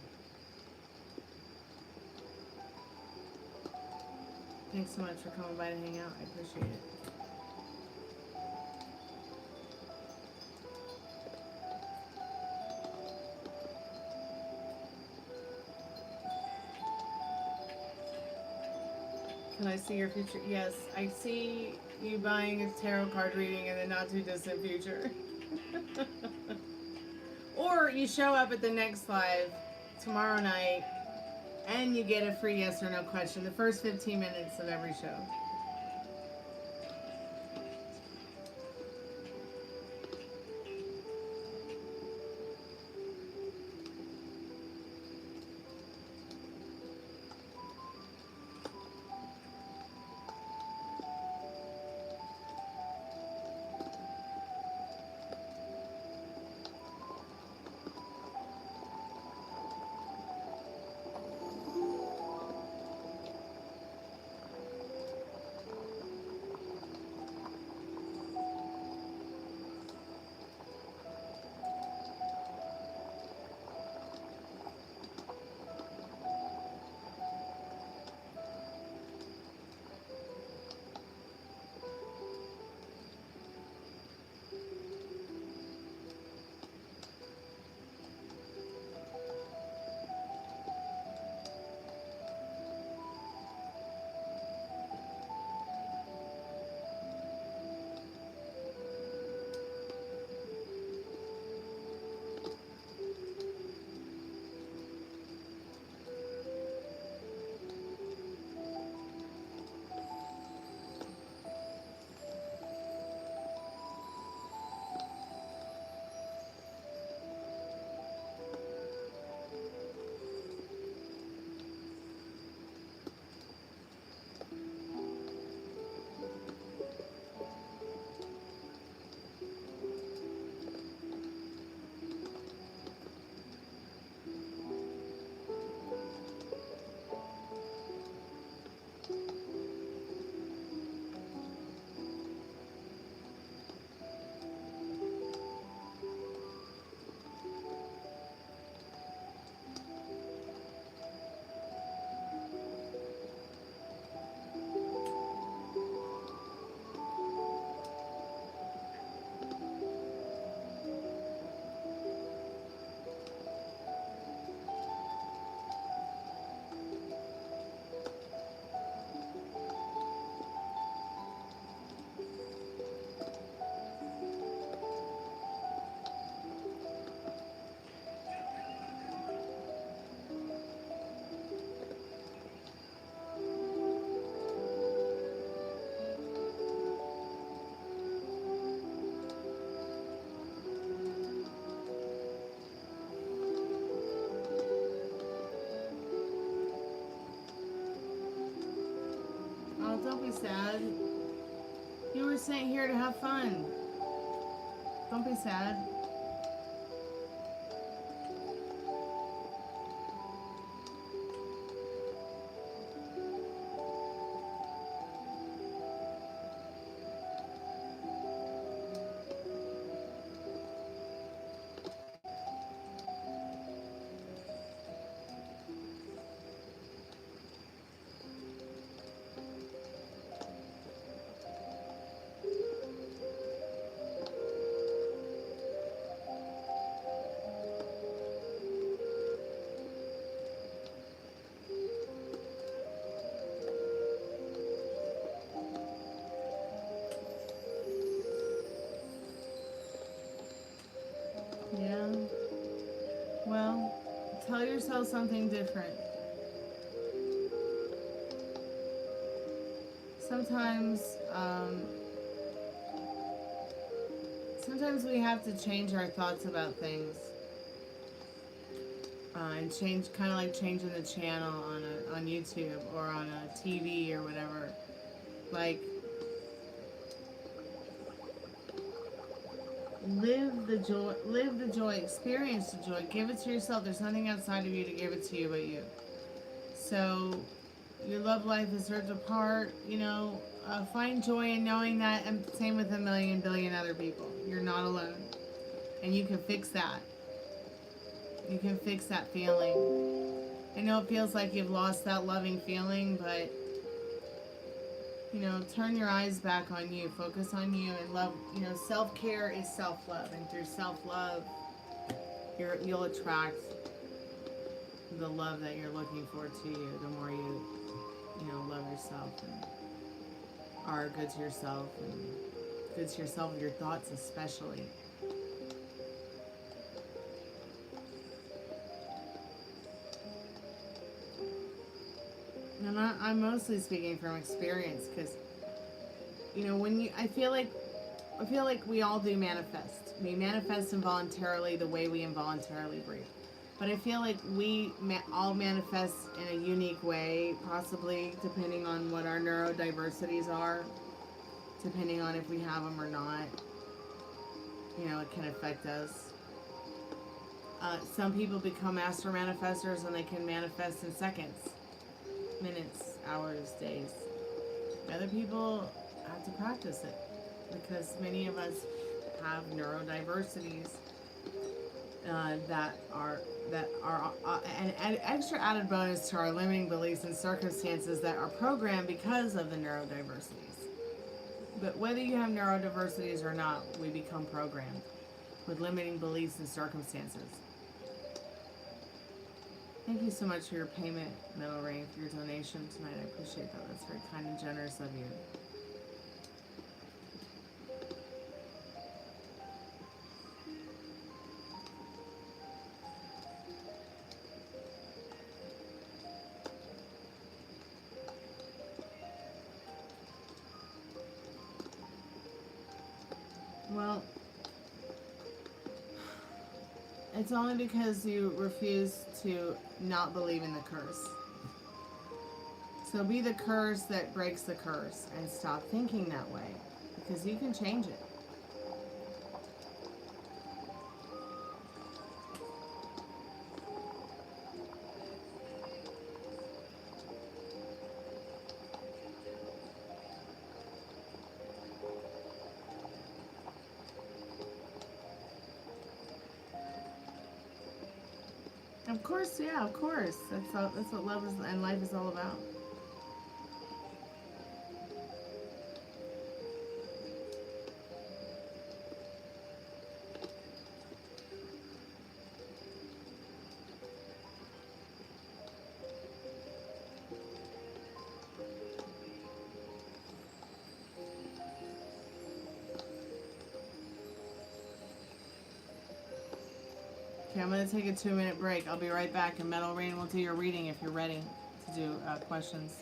Thanks so much for coming by to hang out. I appreciate it. Can I see your future? Yes, I see you buying a tarot card reading in the not too distant future. Or you show up at the next live tomorrow night and you get a free yes or no question the first 15 minutes of every show. Oh, don't be sad. You were sent here to have fun. Don't be sad. Yeah. Well, tell yourself something different. Sometimes, sometimes we have to change our thoughts about things. And change, kind of like changing the channel on YouTube or on a TV or whatever. Like, live the joy, experience the joy, give it to yourself. There's nothing outside of you to give it to you but you. So, your love life is ripped apart, you know, find joy in knowing that, and same with a million billion other people. You're not alone. And you can fix that. You can fix that feeling. I know it feels like you've lost that loving feeling, but, you know, turn your eyes back on you. Focus on you and love. You know, self-care is self-love. And through self-love, you'll attract the love that you're looking for to you. The more you you know, love yourself and are good to yourself and good to yourself and your thoughts especially. And I'm mostly speaking from experience because, you know, when you, I feel like we all do manifest. We manifest involuntarily the way we involuntarily breathe. But I feel like we all manifest in a unique way, possibly depending on what our neurodiversities are, depending on if we have them or not. You know, it can affect us. Some people become master manifestors and they can manifest in seconds, minutes, hours, days. Other people have to practice it because many of us have neurodiversities that are an extra added bonus to our limiting beliefs and circumstances that are programmed because of the neurodiversities. But whether you have neurodiversities or not, we become programmed with limiting beliefs and circumstances. Thank you so much for your payment, Metal Rain, for your donation tonight. I appreciate that. That's very kind and generous of you. Well, it's only because you refuse to not believe in the curse. So be the curse that breaks the curse and stop thinking that way because you can change it. Of course, yeah, of course. That's what love is and life is all about. Okay, I'm going to take a 2-minute break. I'll be right back, and Metal Rain will do your reading if you're ready to do questions.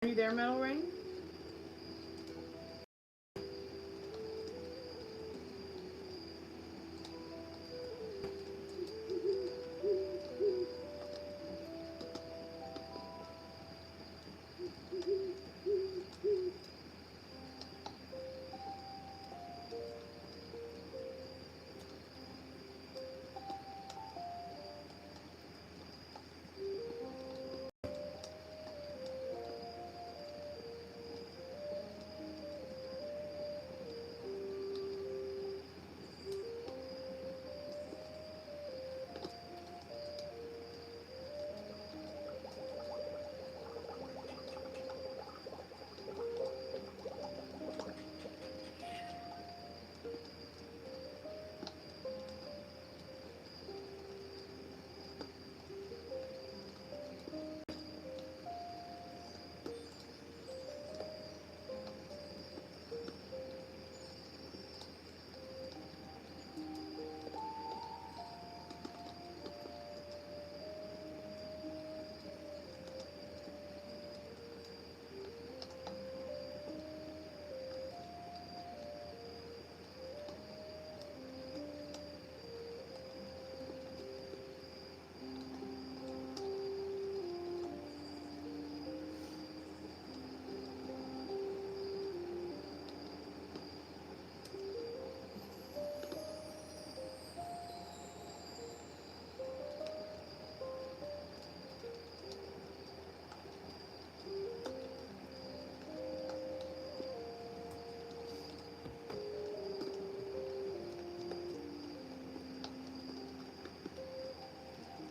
Are you there, Metal Ring?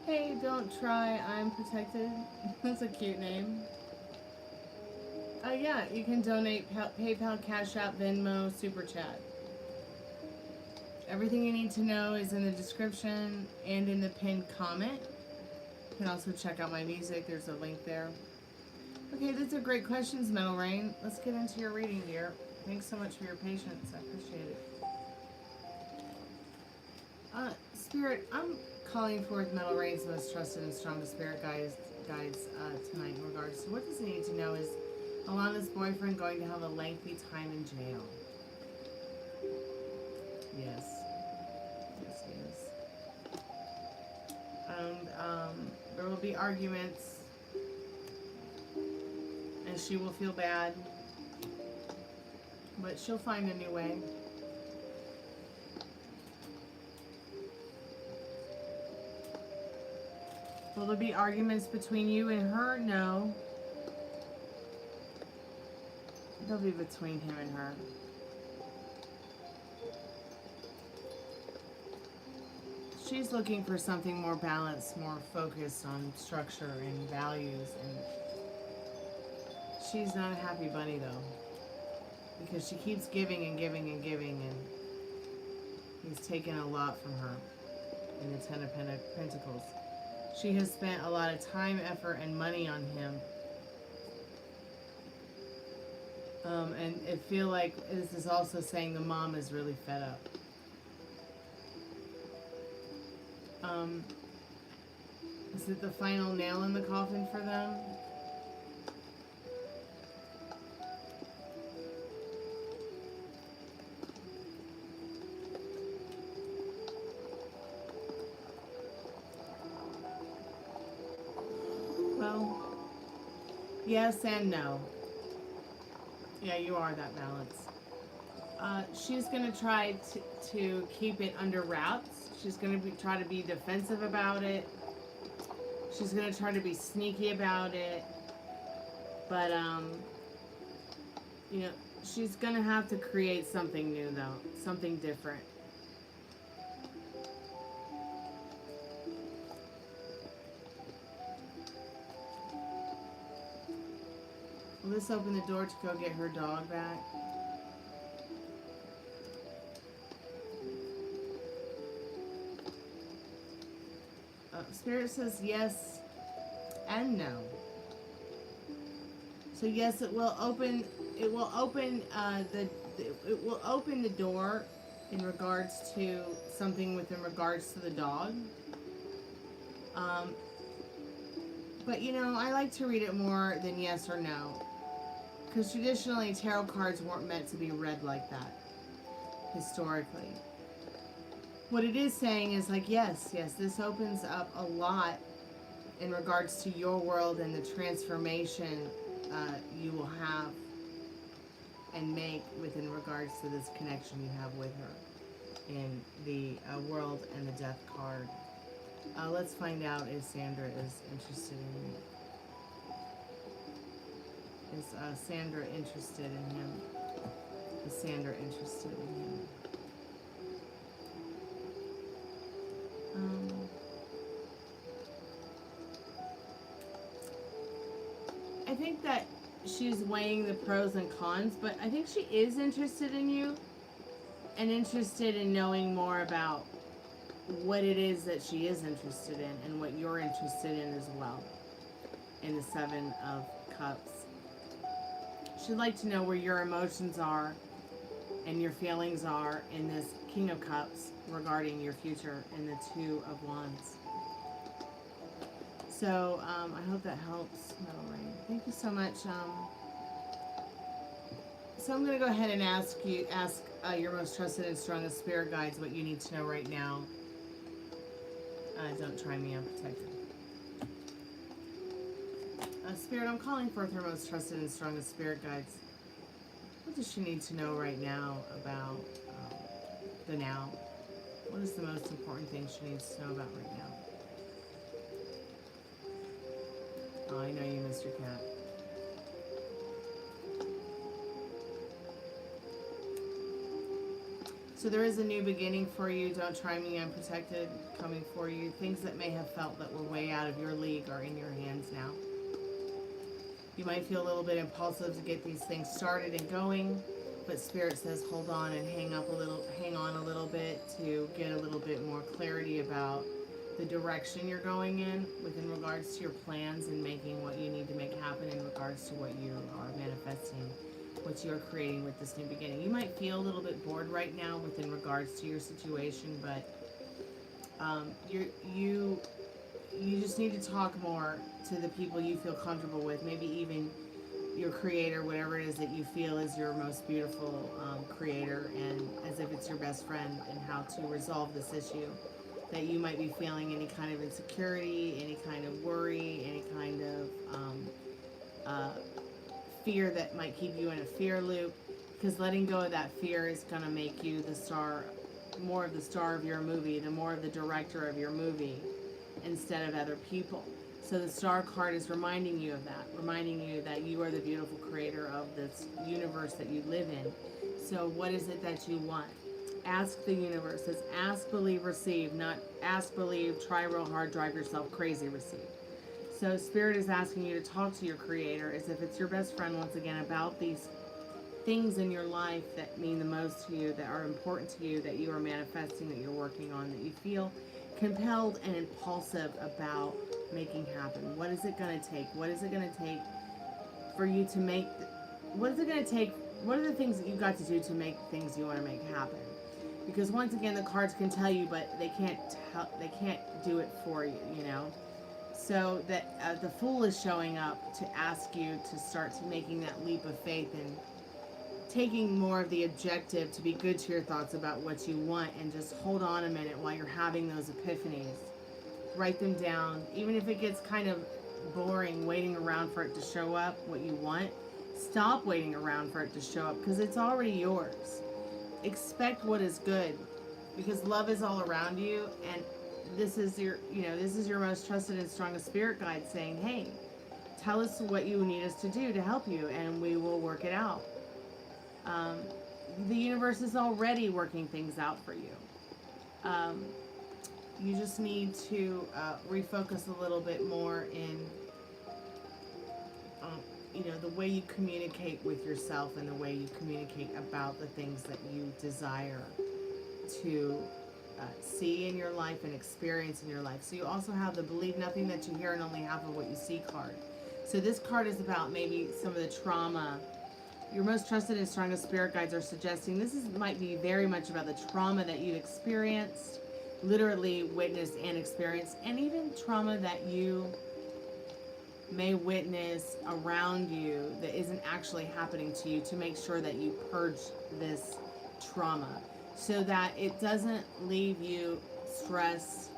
Hey, don't try, I'm protected. That's a cute name. Yeah, you can donate PayPal, Cash App, Venmo, Super Chat. Everything you need to know is in the description and in the pinned comment. You can also check out my music, there's a link there. Okay, these are great questions, Metal Rain. Let's get into your reading, dear. Thanks so much for your patience, I appreciate it. Spirit, I'm calling forth Metal Rain's most trusted and strongest spirit guides tonight in regards to what does he need to know is Alana's boyfriend going to have a lengthy time in jail. Yes. Yes, he is. And there will be arguments and she will feel bad, but she'll find a new way. Will there be arguments between you and her? No. They'll be between him and her. She's looking for something more balanced, more focused on structure and values, and she's not a happy bunny though, because she keeps giving and giving and giving, and he's taken a lot from her in the Ten of Pentacles. She has spent a lot of time, effort, and money on him. And I feel like this is also saying the mom is really fed up. Is it the final nail in the coffin for them? Well, yes and no. Yeah, you are that balance. She's going to try to keep it under wraps. She's going to try to be defensive about it. She's going to try to be sneaky about it. But, you know, she's going to have to create something new, though. Something different. Will this open the door to go get her dog back? Spirit says yes and no. So yes, it will open. It will open the door in regards to something within regards to the dog. But you know, I like to read it more than yes or no. Because traditionally, tarot cards weren't meant to be read like that, historically. What it is saying is like, yes, this opens up a lot in regards to your world and the transformation you will have and make within regards to this connection you have with her in the world and the death card. Let's find out if Sandra is interested in you. Is Sandra interested in him? Is Sandra interested in him? I think that she's weighing the pros and cons, but I think she is interested in you and interested in knowing more about what it is that she is interested in and what you're interested in as well in the Seven of Cups. She'd like to know where your emotions are and your feelings are in this King of Cups regarding your future and the Two of Wands. So I hope that helps, Metal Rain. Thank you so much. So I'm going to go ahead and ask your most trusted and strongest spirit guides what you need to know right now. Don't try me, I'm protected. Spirit, I'm calling forth her most trusted and strongest spirit guides. What does she need to know right now about the now? What is the most important thing she needs to know about right now? Oh, I know you, Mr. Cat. So there is a new beginning for you. Don't try me, I'm protected, coming for you. Things that may have felt that were way out of your league are in your hands now. You might feel a little bit impulsive to get these things started and going, but Spirit says hold on and hang on a little bit to get a little bit more clarity about the direction you're going in within regards to your plans and making what you need to make happen in regards to what you are manifesting, what you're creating with this new beginning. You might feel a little bit bored right now within regards to your situation, but you just need to talk more to the people you feel comfortable with, maybe even your creator, whatever it is that you feel is your most beautiful creator, and as if it's your best friend, and how to resolve this issue. That you might be feeling any kind of insecurity, any kind of worry, any kind of fear that might keep you in a fear loop, because letting go of that fear is going to make you the star, more of the star of your movie, the more of the director of your movie, instead of other people. So the star card is reminding you of that, reminding you that you are the beautiful creator of this universe that you live in. So what is it that you want? Ask the universe. It's ask, believe, receive, not ask, believe, try real hard, drive yourself crazy, receive. So Spirit is asking you to talk to your creator as if it's your best friend once again about these things in your life that mean the most to you, that are important to you, that you are manifesting, that you're working on, that you feel compelled and impulsive about making happen. What is it going to take? What is it going to take for you to make, what is it going to take, what are the things that you got to do to make things you want to make happen? Because once again, the cards can tell you, but they can't do it for you, you know? So that the Fool is showing up to ask you to start making that leap of faith and taking more of the objective to be good to your thoughts about what you want, and just hold on a minute while you're having those epiphanies. Write them down. Even if it gets kind of boring waiting around for it to show up, what you want, stop waiting around for it to show up, because it's already yours. Expect what is good, because love is all around you, and this is your, this is your most trusted and strongest spirit guide saying, hey, tell us what you need us to do to help you, and we will work it out. The universe is already working things out for you. You just need to refocus a little bit more in the way you communicate with yourself and the way you communicate about the things that you desire to see in your life and experience in your life. So you also have the believe nothing that you hear and only half of what you see card. So this card is about maybe some of the trauma. Your most trusted and strongest spirit guides are suggesting this might be very much about the trauma that you've experienced, literally witnessed and experienced, and even trauma that you may witness around you that isn't actually happening to you, to make sure that you purge this trauma so that it doesn't leave you stressed,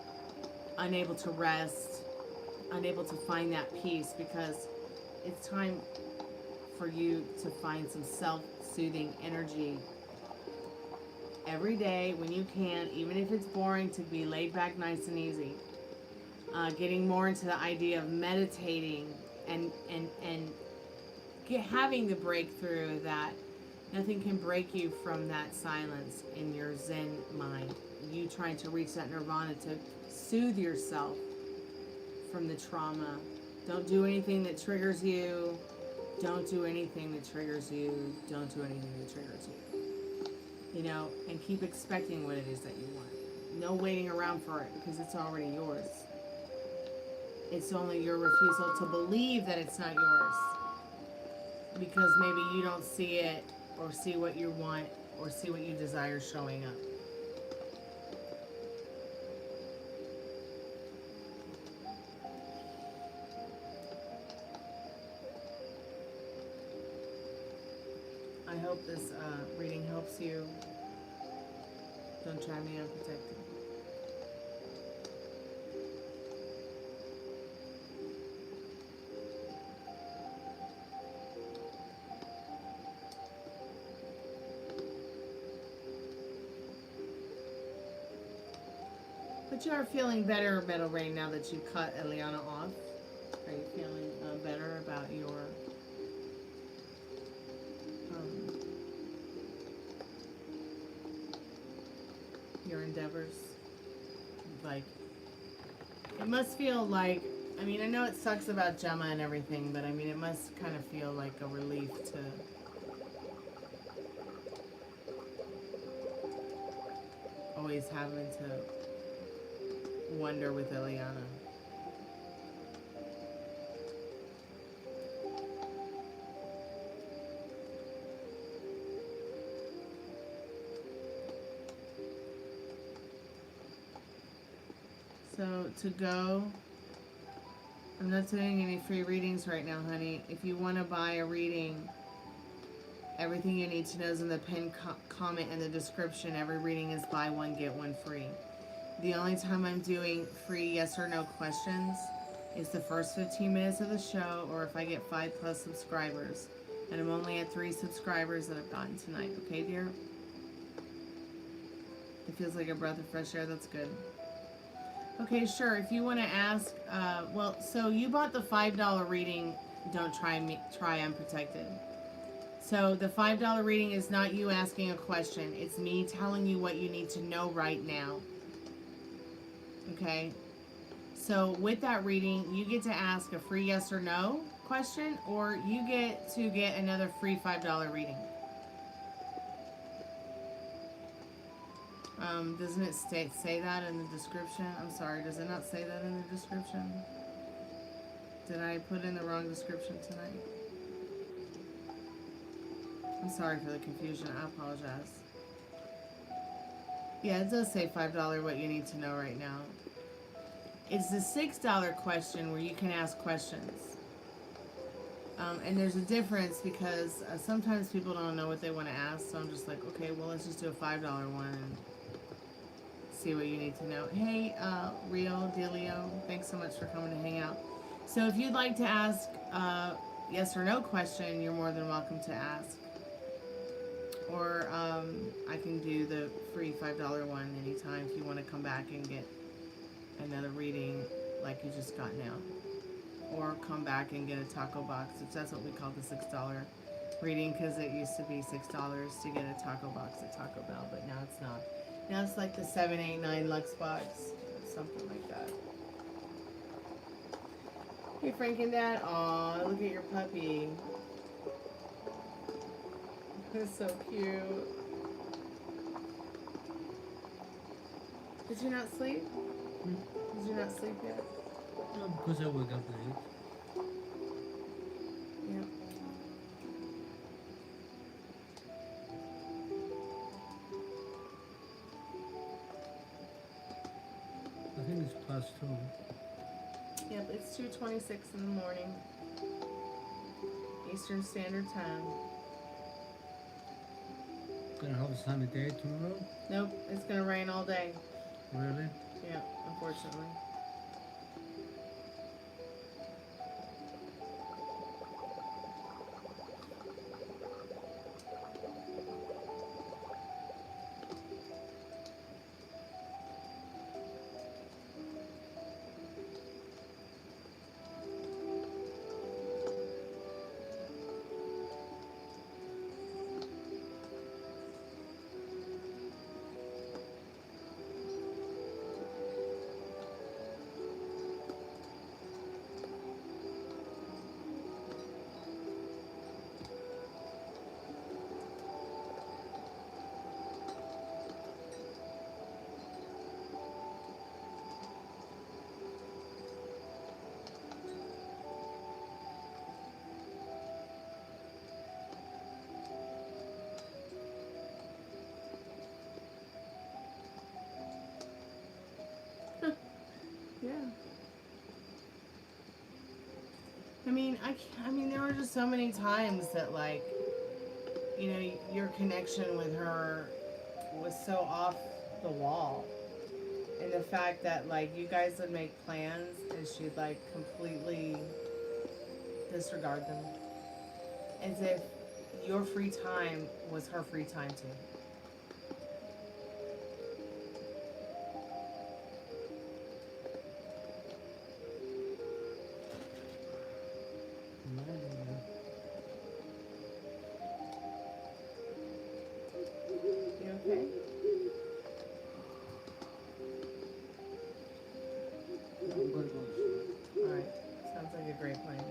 unable to rest, unable to find that peace, because it's time for you to find some self-soothing energy every day when you can, even if it's boring, to be laid back, nice and easy. Getting more into the idea of meditating and having the breakthrough that nothing can break you from that silence in your Zen mind. You trying to reach that nirvana to soothe yourself from the trauma. Don't do anything that triggers you. Don't do anything that triggers you. Don't do anything that triggers you. You know, and keep expecting what it is that you want. No waiting around for it, because it's already yours. It's only your refusal to believe that it's not yours, because maybe you don't see it, or see what you want, or see what you desire showing up. I hope this reading helps you. Don't try me unprotected. But you are feeling better, Metal Rain, now that you cut Eliana off. Are you feeling better about your endeavors? Like, it must feel like, I mean, I know it sucks about Gemma and everything, but I mean, it must kind of feel like a relief to always having to wonder with Eliana. So to go, I'm not doing any free readings right now, honey. If you want to buy a reading, everything you need to know is in the pinned comment and the description. Every reading is buy one, get one free. The only time I'm doing free yes or no questions is the first 15 minutes of the show, or if I get 5+ subscribers. And I'm only at 3 subscribers that I've gotten tonight. Okay, dear? It feels like a breath of fresh air. That's good. Okay, sure. If you want to ask, well, so you bought the $5 reading, Don't Try Unprotected. So the $5 reading is not you asking a question. It's me telling you what you need to know right now. Okay? So with that reading, you get to ask a free yes or no question, or you get to get another free $5 reading. Doesn't it say that in the description? I'm sorry, does it not say that in the description? Did I put in the wrong description tonight? I'm sorry for the confusion, I apologize. Yeah, it does say $5 what you need to know right now. It's the $6 question where you can ask questions. And there's a difference because sometimes people don't know what they want to ask, so I'm just like, okay, well, let's just do a $5 one and see what you need to know. Hey, Rio Delio, thanks so much for coming to hang out. So if you'd like to ask a yes or no question, you're more than welcome to ask. Or I can do the free $5 one anytime if you want to come back and get another reading like you just got now. Or come back and get a taco box, if that's what we call the $6 reading, because it used to be $6 to get a taco box at Taco Bell, but now it's not. Now it's like the 7, 8, 9 Lux box, something like that. Hey, Frankendad. Aw, look at your puppy. That's so cute. Did you not sleep? Did you not sleep yet? No, because I woke up late. Yeah. I think it's +2. Yep, it's 2:26 in the morning. Eastern Standard Time. Gonna have a sunny day tomorrow? Nope, it's gonna rain all day. Really? Yeah, unfortunately. Yeah. I mean, there were just so many times that, like, you know, your connection with her was so off the wall. And the fact that, like, you guys would make plans and she'd, like, completely disregard them. As if your free time was her free time too. You okay? I'm gonna go. Alright. Sounds like a great plan.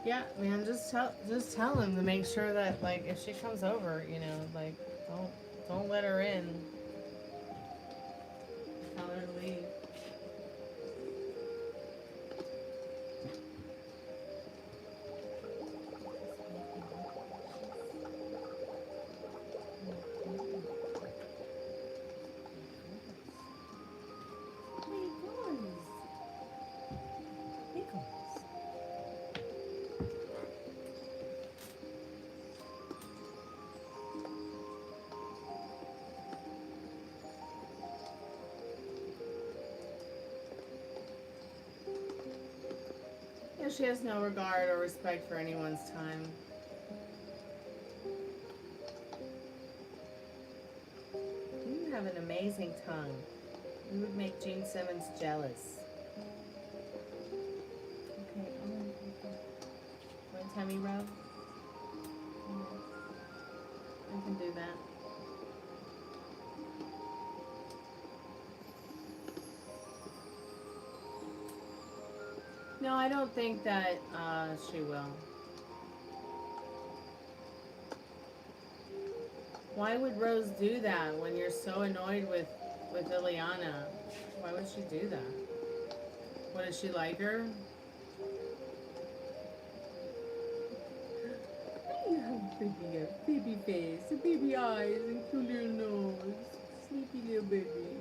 Yeah, man, just tell him to make sure that, like, if she comes over, you know, like, don't let her in. Tell her to leave. Yeah, she has no regard or respect for anyone's time. You have an amazing tongue. You would make Gene Simmons jealous. Okay, want a tummy rub? I can do that. No, I don't think that she will. Why would Rose do that when you're so annoyed with Ileana? Why would she do that? What, does she like her? You have baby face, baby eyes, and cute little nose. Sleepy little baby.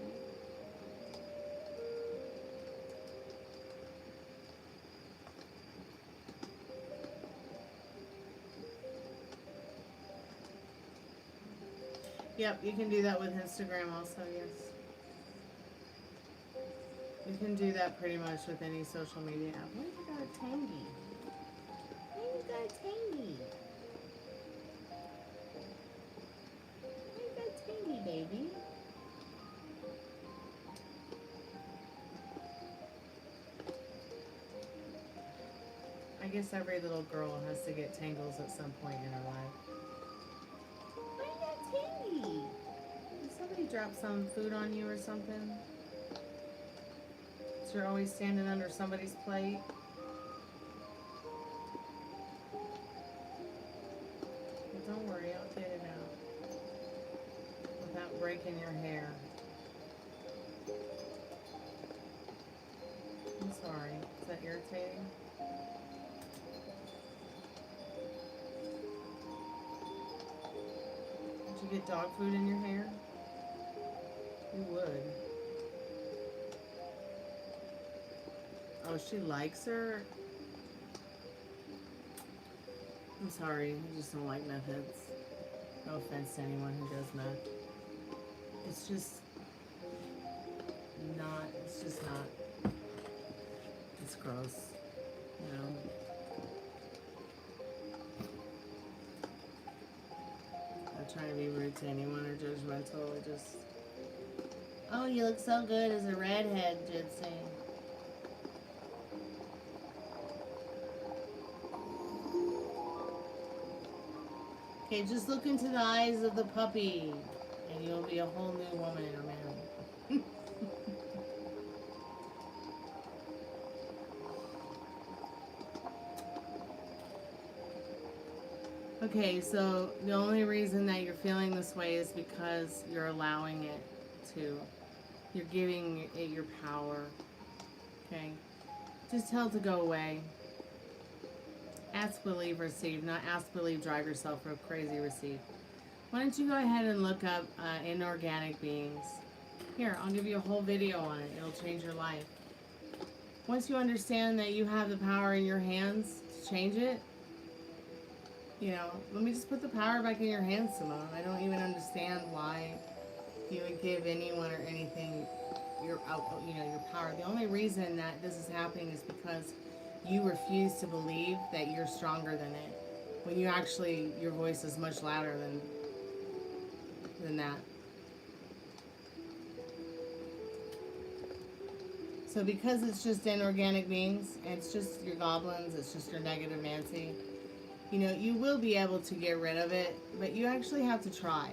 Yep, you can do that with Instagram also, yes. You can do that pretty much with any social media app. Why you got a tangy? Why you got a tangy? Why you got a tangy, baby? I guess every little girl has to get tangles at some point in her life. Did somebody drop some food on you or something? So you're always standing under somebody's plate? But don't worry, I'll get it out. Without breaking your hair. I'm sorry. Is that irritating? get dog food in your hair? You would. Oh, she likes her? I'm sorry, I just don't like meth heads. No offense to anyone who does meth. It's just not, it's gross, you know? Not trying to be rude to anyone or judgmental, it just, oh, you look so good as a redhead, Gypsy. Okay, just look into the eyes of the puppy, and you'll be a whole new woman or man. Okay, so the only reason that you're feeling this way is because you're allowing it to. You're giving it your power. Okay? Just tell it to go away. Ask, believe, receive. Not ask, believe, drive yourself for a crazy receive. Why don't you go ahead and look up inorganic beings. Here, I'll give you a whole video on it. It'll change your life. Once you understand that you have the power in your hands to change it, you know, let me just put the power back in your hands, Simone. I don't even understand why you would give anyone or anything your power. The only reason that this is happening is because you refuse to believe that you're stronger than it. When you actually, your voice is much louder than that. So because it's just inorganic beings, it's just your goblins, it's just your negative Nancy, you know, you will be able to get rid of it, but you actually have to try.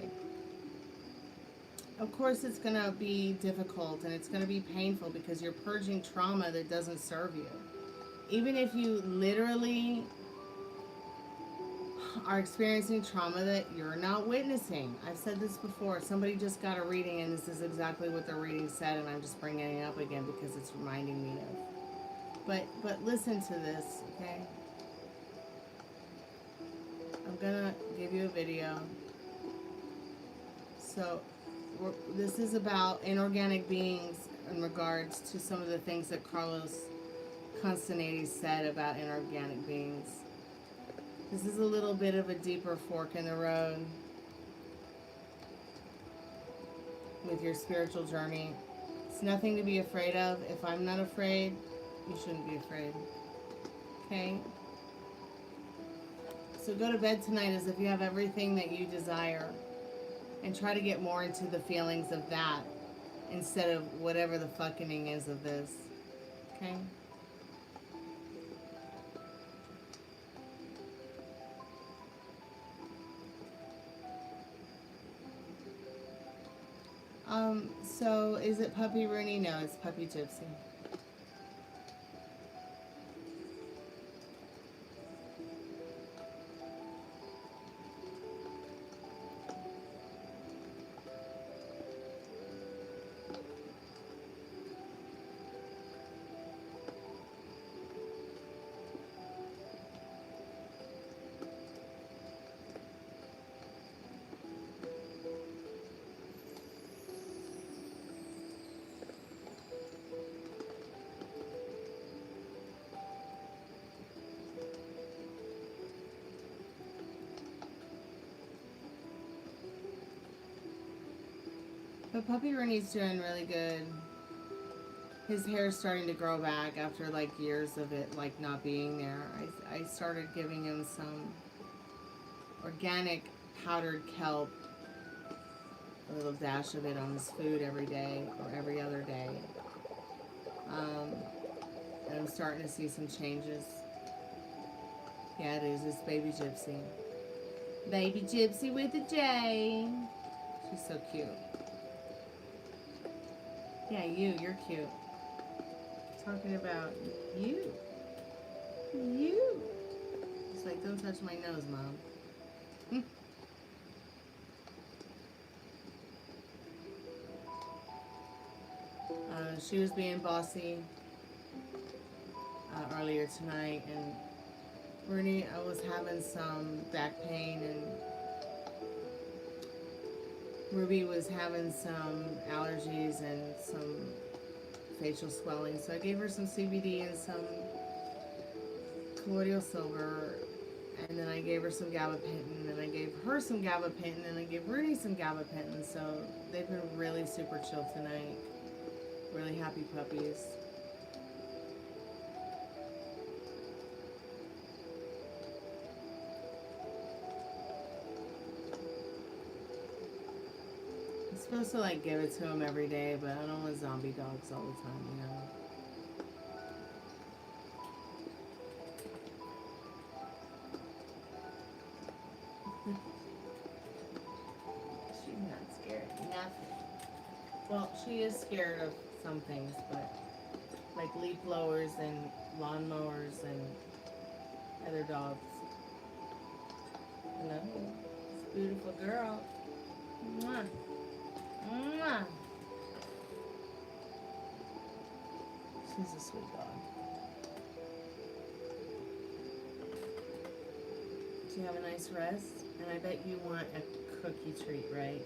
Of course, it's going to be difficult and it's going to be painful because you're purging trauma that doesn't serve you. Even if you literally are experiencing trauma that you're not witnessing. I've said this before. Somebody just got a reading and this is exactly what the reading said, and I'm just bringing it up again because it's reminding me of. But listen to this, okay? I'm gonna give you a video. So this is about inorganic beings in regards to some of the things that Carlos Constantides said about inorganic beings. This is a little bit of a deeper fork in the road with your spiritual journey. It's nothing to be afraid of. If I'm not afraid, you shouldn't be afraid. Okay? So go to bed tonight as if you have everything that you desire and try to get more into the feelings of that instead of whatever the fucking is of this. Okay? So is it Puppy Rooney? No, it's Puppy Gypsy. But Puppy Rooney's doing really good. His hair's starting to grow back after like years of it like not being there. I started giving him some organic powdered kelp, a little dash of it on his food every day or every other day. And I'm starting to see some changes. Yeah, it is. It's Baby Gypsy. Baby Gypsy with a J. She's so cute. Yeah, you're cute. Talking about you. You. It's like, don't touch my nose, Mom. She was being bossy earlier tonight, and Rooney, I was having some back pain, and Ruby was having some allergies and some facial swelling, so I gave her some CBD and some colloidal silver, and then I gave her some gabapentin, and then I gave her some gabapentin, and I gave Rudy some gabapentin. So they've been really super chill tonight. Really happy puppies. I'm supposed to like give it to them every day, but I don't want zombie dogs all the time, you know. She's not scared of nothing. Well, she is scared of some things, but like leaf blowers and lawnmowers and other dogs. Hello, this beautiful girl. Mwah. Mwah. She's a sweet dog. Do you have a nice rest? And I bet you want a cookie treat, right?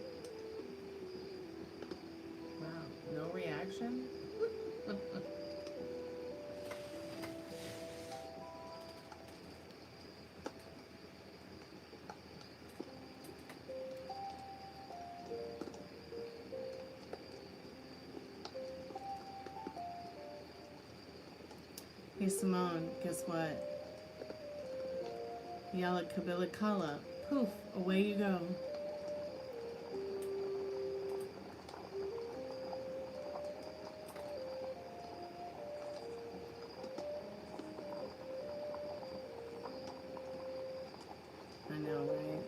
Wow, no reaction? Hey Simone, guess what? Yalla Kabila Kala. Poof, away you go. I know, right?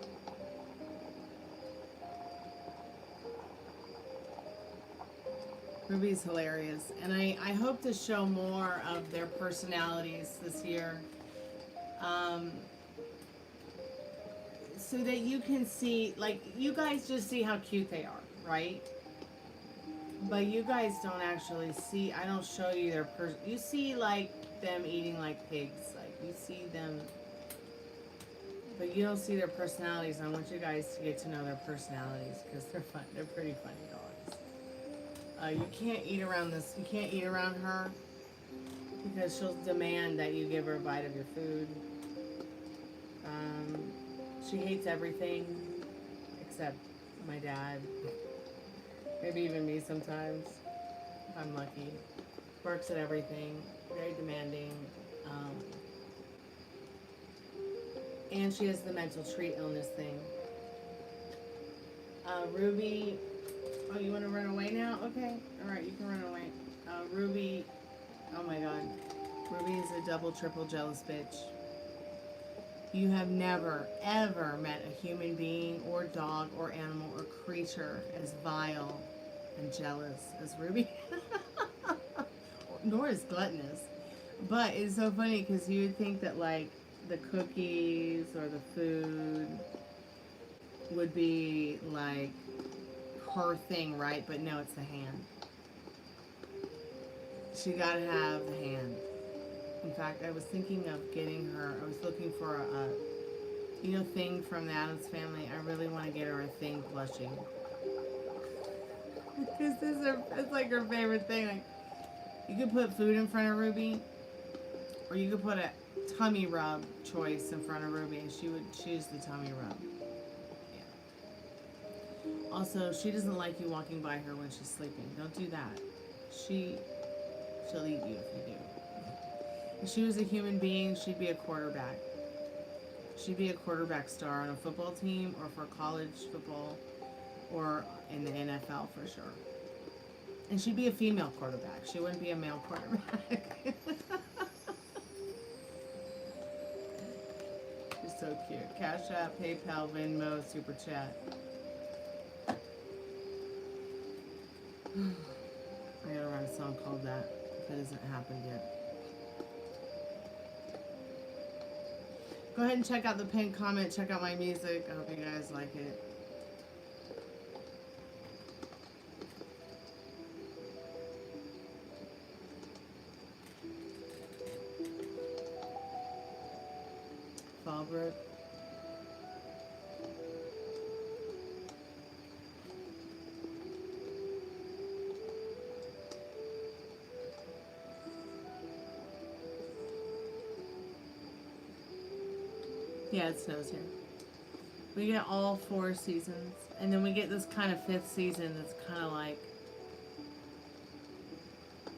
Ruby's hilarious. And I hope to show more of their personalities this year. So that you can see, like, you guys just see how cute they are, right? But you guys don't actually see, I don't show you their you see, like, them eating like pigs. Like, you see them, but you don't see their personalities. I want you guys to get to know their personalities because they're fun. They're pretty funny dogs. You can't eat around this. You can't eat around her because she'll demand that you give her a bite of your food. She hates everything except my dad. Maybe even me sometimes, if I'm lucky. Barks at everything. Very demanding. And she has the mental tree illness thing. Ruby, oh, you want to run away now? Okay, all right, you can run away. Ruby, oh my God, Ruby is a double, triple jealous bitch. You have never, ever met a human being or dog or animal or creature as vile and jealous as Ruby. Nor as gluttonous. But it's so funny because you would think that like the cookies or the food would be like her thing, right? But no, it's the hand. She gotta have the hand. In fact, I was thinking of getting her, I was looking for a, you know, thing from the Addams Family. I really want to get her a thing plushie. Because it's like her favorite thing. Like, you could put food in front of Ruby, or you could put a tummy rub choice in front of Ruby, and she would choose the tummy rub. Yeah. Also, she doesn't like you walking by her when she's sleeping. Don't do that. She'll eat you if you do. If she was a human being, she'd be a quarterback. She'd be a quarterback star on a football team or for college football or in the NFL for sure. And she'd be a female quarterback. She wouldn't be a male quarterback. She's so cute. Cash App, PayPal, Venmo, Super Chat. I gotta write a song called that if it hasn't happened yet. Go ahead and check out the pinned comment. Check out my music. I hope you guys like it. Fallbrook. Yeah, it snows here. We get all 4 seasons. And then we get this kind of 5th season that's kind of like...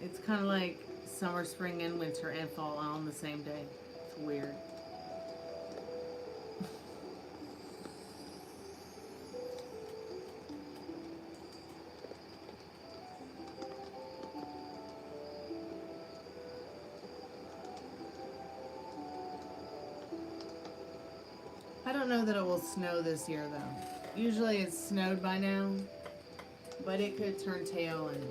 It's kind of like summer, spring, and winter and fall all on the same day. It's weird. I don't know that it will snow this year, though. Usually it's snowed by now, but it could turn tail and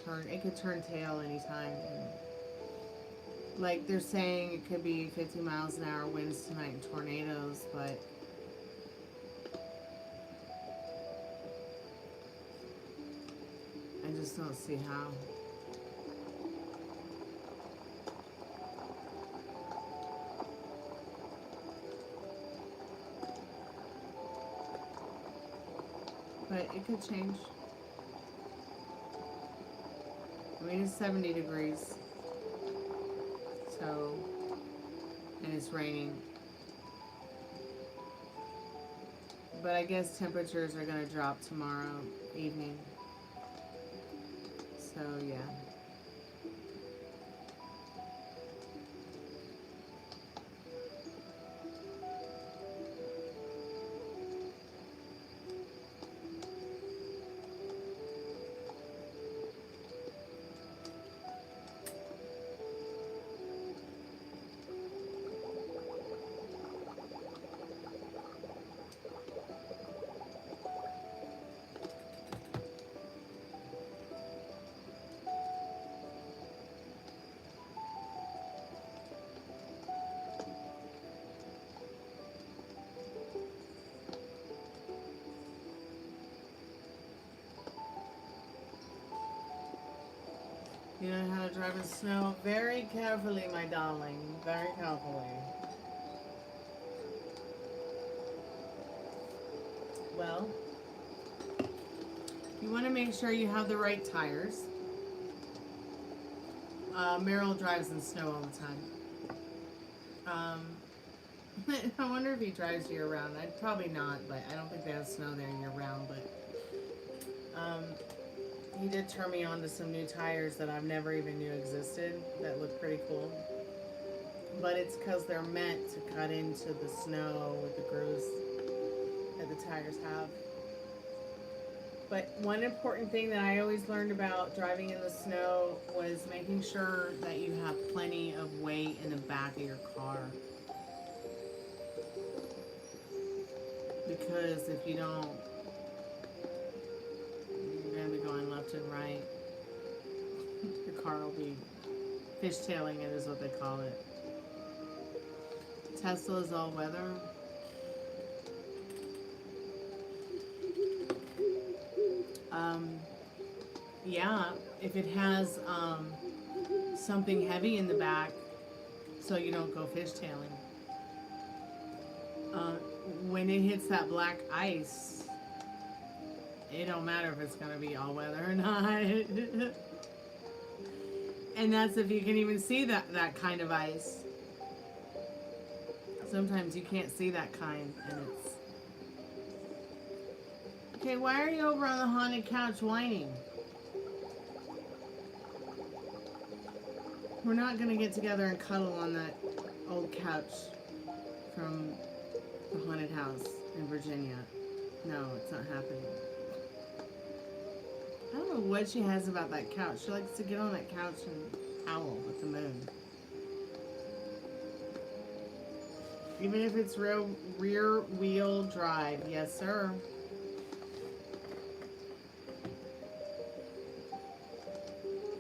turn. It could turn tail anytime. And like they're saying, it could be 50 miles an hour winds tonight and tornadoes, but I just don't see how. But it could change. I mean, it's 70 degrees. So, and it's raining. But I guess temperatures are going to drop tomorrow evening. So, yeah. You know how to drive in snow? Very carefully, my darling. Very carefully. Well, you want to make sure you have the right tires. Meryl drives in snow all the time. I wonder if he drives year round. I'd probably not, but I don't think they have snow there year round. But he did turn me on to some new tires that I've never even knew existed that look pretty cool. But it's because they're meant to cut into the snow with the grooves that the tires have. But one important thing that I always learned about driving in the snow was making sure that you have plenty of weight in the back of your car. Because if you don't, you're going to be going left and right. Your car will be fishtailing it is what they call it. Tesla is all weather. Yeah, if it has something heavy in the back so you don't go fishtailing. When it hits that black ice, it don't matter if it's going to be all weather or not. And that's if you can even see that kind of ice. Sometimes you can't see that kind, and it's... Okay, why are you over on the haunted couch whining? We're not going to get together and cuddle on that old couch from the haunted house in Virginia. No, it's not happening. I don't know what she has about that couch. She likes to get on that couch and howl at the moon. Even if it's rear wheel drive. Yes, sir.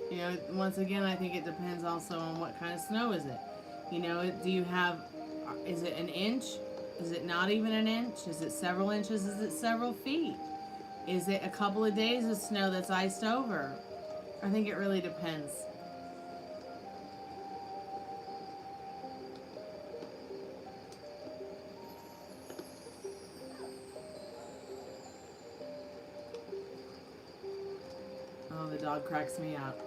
You know, once again, I think it depends also on what kind of snow is it. You know, do you have, is it an inch? Is it not even an inch? Is it several inches? Is it several feet? Is it a couple of days of snow that's iced over? I think it really depends. Oh, the dog cracks me up.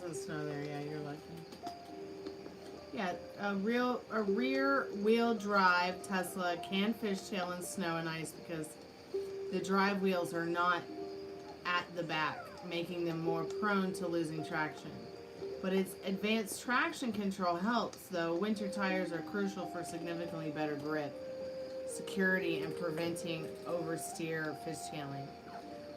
doesn't snow there. Yeah, you're lucky. Yeah, a rear wheel drive Tesla can fishtail in snow and ice because the drive wheels are not at the back, making them more prone to losing traction. But its advanced traction control helps, though winter tires are crucial for significantly better grip, security, and preventing oversteer fishtailing.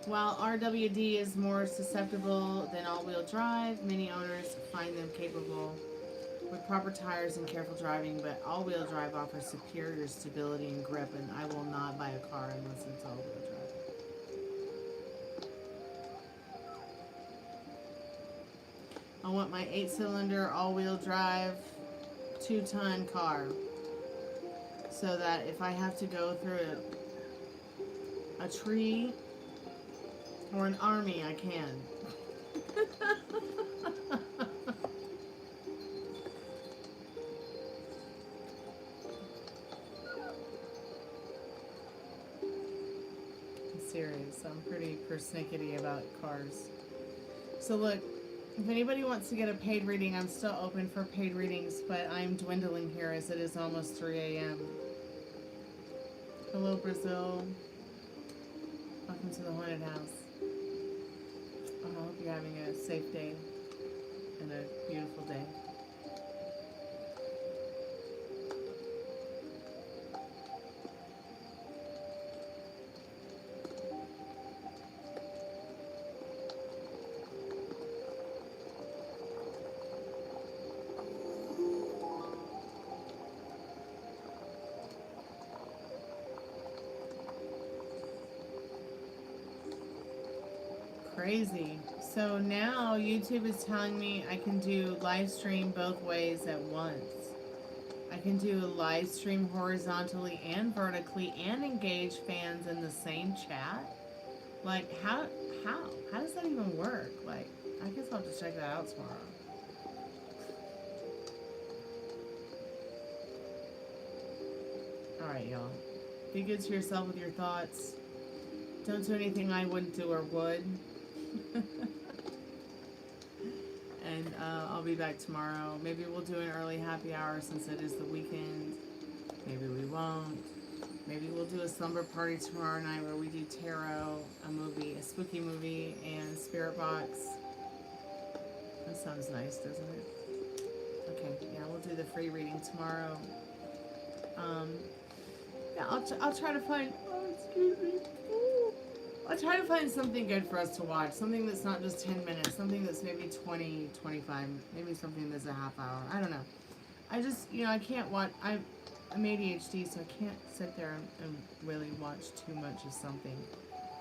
While RWD is more susceptible than all-wheel drive, many owners find them capable with proper tires and careful driving, but all-wheel drive offers superior stability and grip, and I will not buy a car unless it's all-wheel drive. I want my 8-cylinder all-wheel drive 2-ton car so that if I have to go through a tree or an army, I can. I'm serious. I'm pretty persnickety about cars. So look, if anybody wants to get a paid reading, I'm still open for paid readings, but I'm dwindling here as it is almost 3 a.m. Hello, Brazil. Welcome to the haunted house. I hope you're having a safe day and a beautiful day. Crazy. So now YouTube is telling me I can do live stream both ways at once. I can do a live stream horizontally and vertically and engage fans in the same chat. Like, how does that even work? Like, I guess I'll just check that out tomorrow. Alright, y'all. Be good to yourself with your thoughts. Don't do anything I wouldn't do or would. And I'll be back tomorrow. Maybe we'll do an early happy hour since it is the weekend. Maybe we won't. Maybe we'll do a slumber party tomorrow night where we do tarot, a movie, a spooky movie, and Spiritbox. That sounds nice, doesn't it? Okay, yeah, we'll do the free reading tomorrow. Yeah, I'll try to find. Oh, excuse me. I'll try to find something good for us to watch. Something that's not just 10 minutes. Something that's maybe 20, 25. Maybe something that's a half hour. I don't know. I just, I can't watch. I'm ADHD, so I can't sit there and really watch too much of something.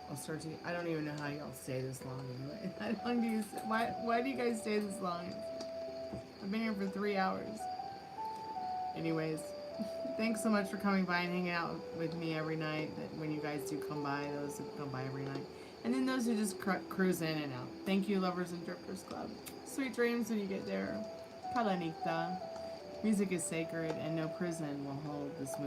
I'll start to. I don't even know how y'all stay this long anyway. How long do you? Why do you guys stay this long? I've been here for 3 hours. Anyways. Thanks so much for coming by and hanging out with me every night. When you guys do come by, those who come by every night. And then those who just cruise in and out. Thank you, Lovers and Drifters Club. Sweet dreams when you get there. Kalanita. Music is sacred and no prison will hold this movie.